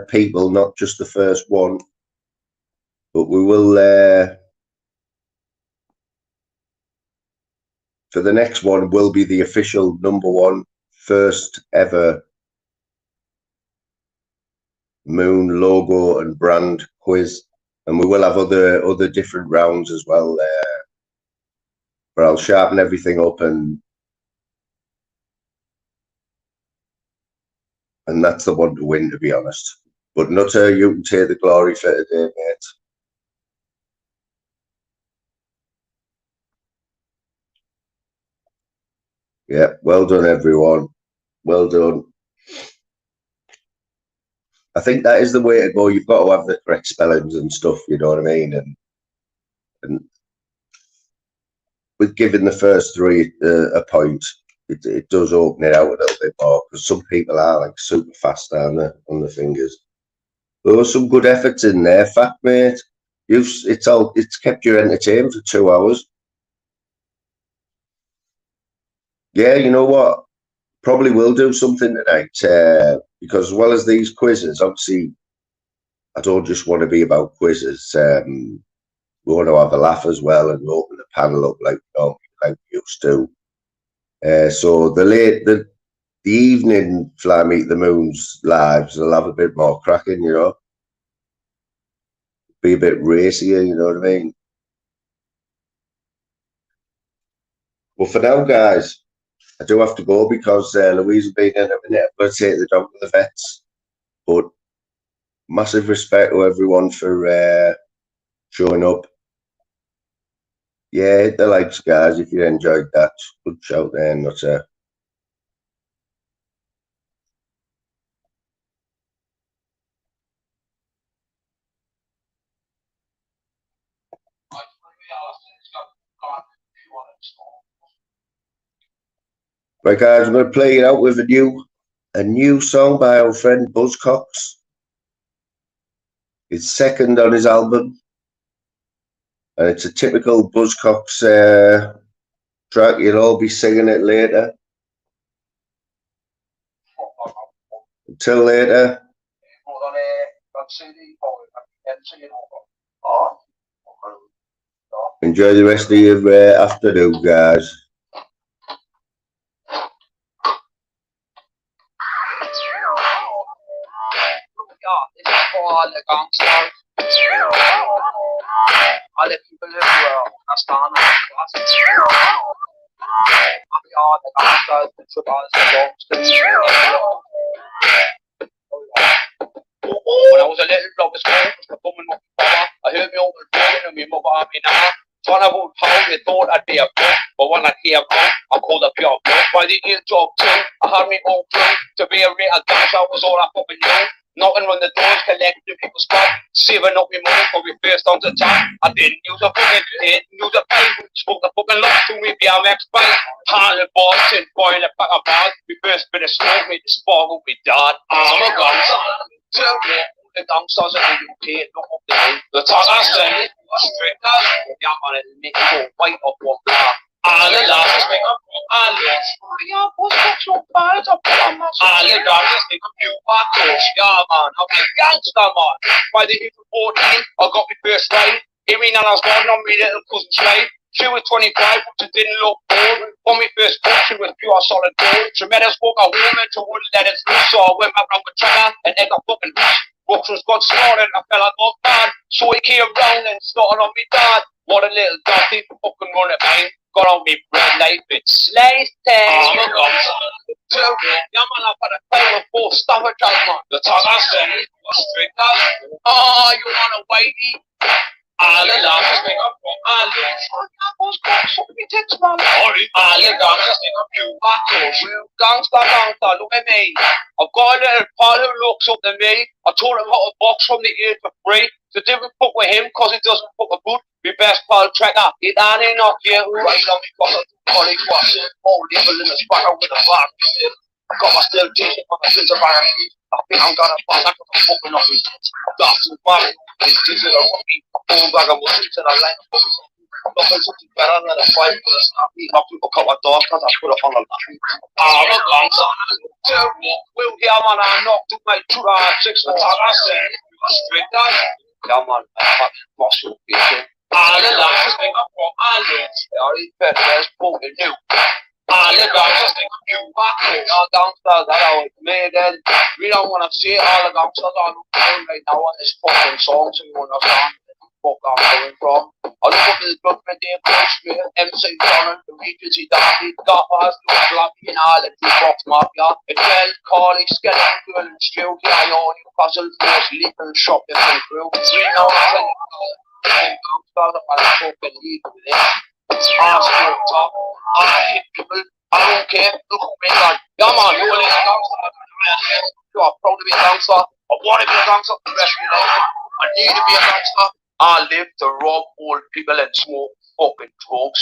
people, not just the first one. But we will, for the next one, will be the official #1 first ever Moon logo and brand quiz. And we will have other different rounds as well. But I'll sharpen everything up and that's the one to win, to be honest. But Nutter, you can take the glory for today, mate. Yeah, well done, everyone. Well done. I think that is the way to go. You've got to have the correct spellings and stuff, you know what I mean? And with giving the first three a point, it does open it out a little bit more, because some people are like super fast on the fingers. There were some good efforts in there, Fat mate. It's kept you entertained for 2 hours. Yeah, you know what? Probably will do something tonight, because as well as these quizzes, obviously, I don't just want to be about quizzes. We want to have a laugh as well and open the panel up like we used to. So the evening Fly Meet the Moon's lives will have a bit more cracking, you know. Be a bit racier, you know what I mean? Well, for now, guys, I do have to go because Louise will be in a minute. I'm going to take the dog to the vets. But massive respect to everyone for showing up. Yeah, hit the likes, guys, if you enjoyed that. Good shout there, Nutter. Right, guys, I'm going to play it out with a new song by our friend Buzzcocks. It's second on his album, and it's a typical Buzzcocks track. You'll all be singing it later. Until later. Enjoy the rest of your afternoon, guys. This is for all the gangsters, all the people who are standing all the gangsters, the tribals, the gangsters. When I was a little block of school, the woman was father. I heard me over calling and me mother and me now. Trying to hold power, they thought I'd be a book, but when I came home, I called up your book. By the age of 2, I had me own crew. To be a real gangster was all I fucking knew. Knocking on the doors, collecting people's spot, saving up my money for we first on the top. I didn't use a fucking, didn't use a pipe. Spoke the fucking lot to me BMX bike. Handle balls, tin foil, a pack of bars. We first bit of smoke, made the spark with me dad. I'm a gangster. The gangsters in the UK look up the way. The talk I said, strippers, yeah man, it'll make you go white up one block. All the lads think I'm from Aliens. Yeah, what's that your bad up on my all the guys think I'm new back coach. Yeah man, I'm a gangster man. By the age of 14, I got my first ride. Hearing and I was going on my little cousin's slave. She was 25, but she didn't look old. For my first book, she was pure solid gold. She made us walk a woman to wouldn't let us loose. So I went back around with trigger and egg a fucking bitch. Boxers got slaughtered, I fell out of bad. So he came round and started on me dad. What a little dirty fucking run at me. Got on me bread like it sliced I'm a gangster. Yeah man, I've had a fight with 4 stopper drugs, man. The talk I said was strippers. Oh, you want a whitey? All the lads think I'm from Aliens. All the gangsters think I'm new back coach. Gangster, look at me. I've got a little pal who looks up to me. I told him how to box from the age of 3. So didn't fuck with him cause he doesn't fuck a boot. My best pal Trekker, it ain't enough here. Right on me, got a collie quash. All evil in the sparrow with a bar. I got my still decent on the since of Iron Beef. I think I'm gonna fuck that for fucking off with that's too bad. This is a rookie. Full bag of muslims and I line up. Nothing something better than a fight for a snap meat. My people cut my dog because I put it on the line. Look, I'm sorry. We'll hear man, I knocked to my 2 hours 6 o'clock. I said, straight down. Yeah, man, I'm muscle bitch. All the last thing I brought my lips. All these better spoken new. All the gangsters think I'm new. All gangsters that I was made and we don't want to see all the gangsters on the phone right now on this fucking song, so you understand what I'm going from. I look up to the government, they approach me, MC Donald, the Regency Darby, Gaffers, the Blacky and all the Box Mafia, the Gel, Carly, Skeleton, Girl and Stew, the Ion, Newcastle, Force, Leap and Shop, the Crew. We know I'm gangsters, I'm fucking lead with this. I'm top. I hit people. I don't care. Look at me like, yeah man, you're a gangster. You are proud to be a gangster. I want to be a gangster. The rest of my life. I need to be a gangster. I live to rob old people and smoke fucking drugs.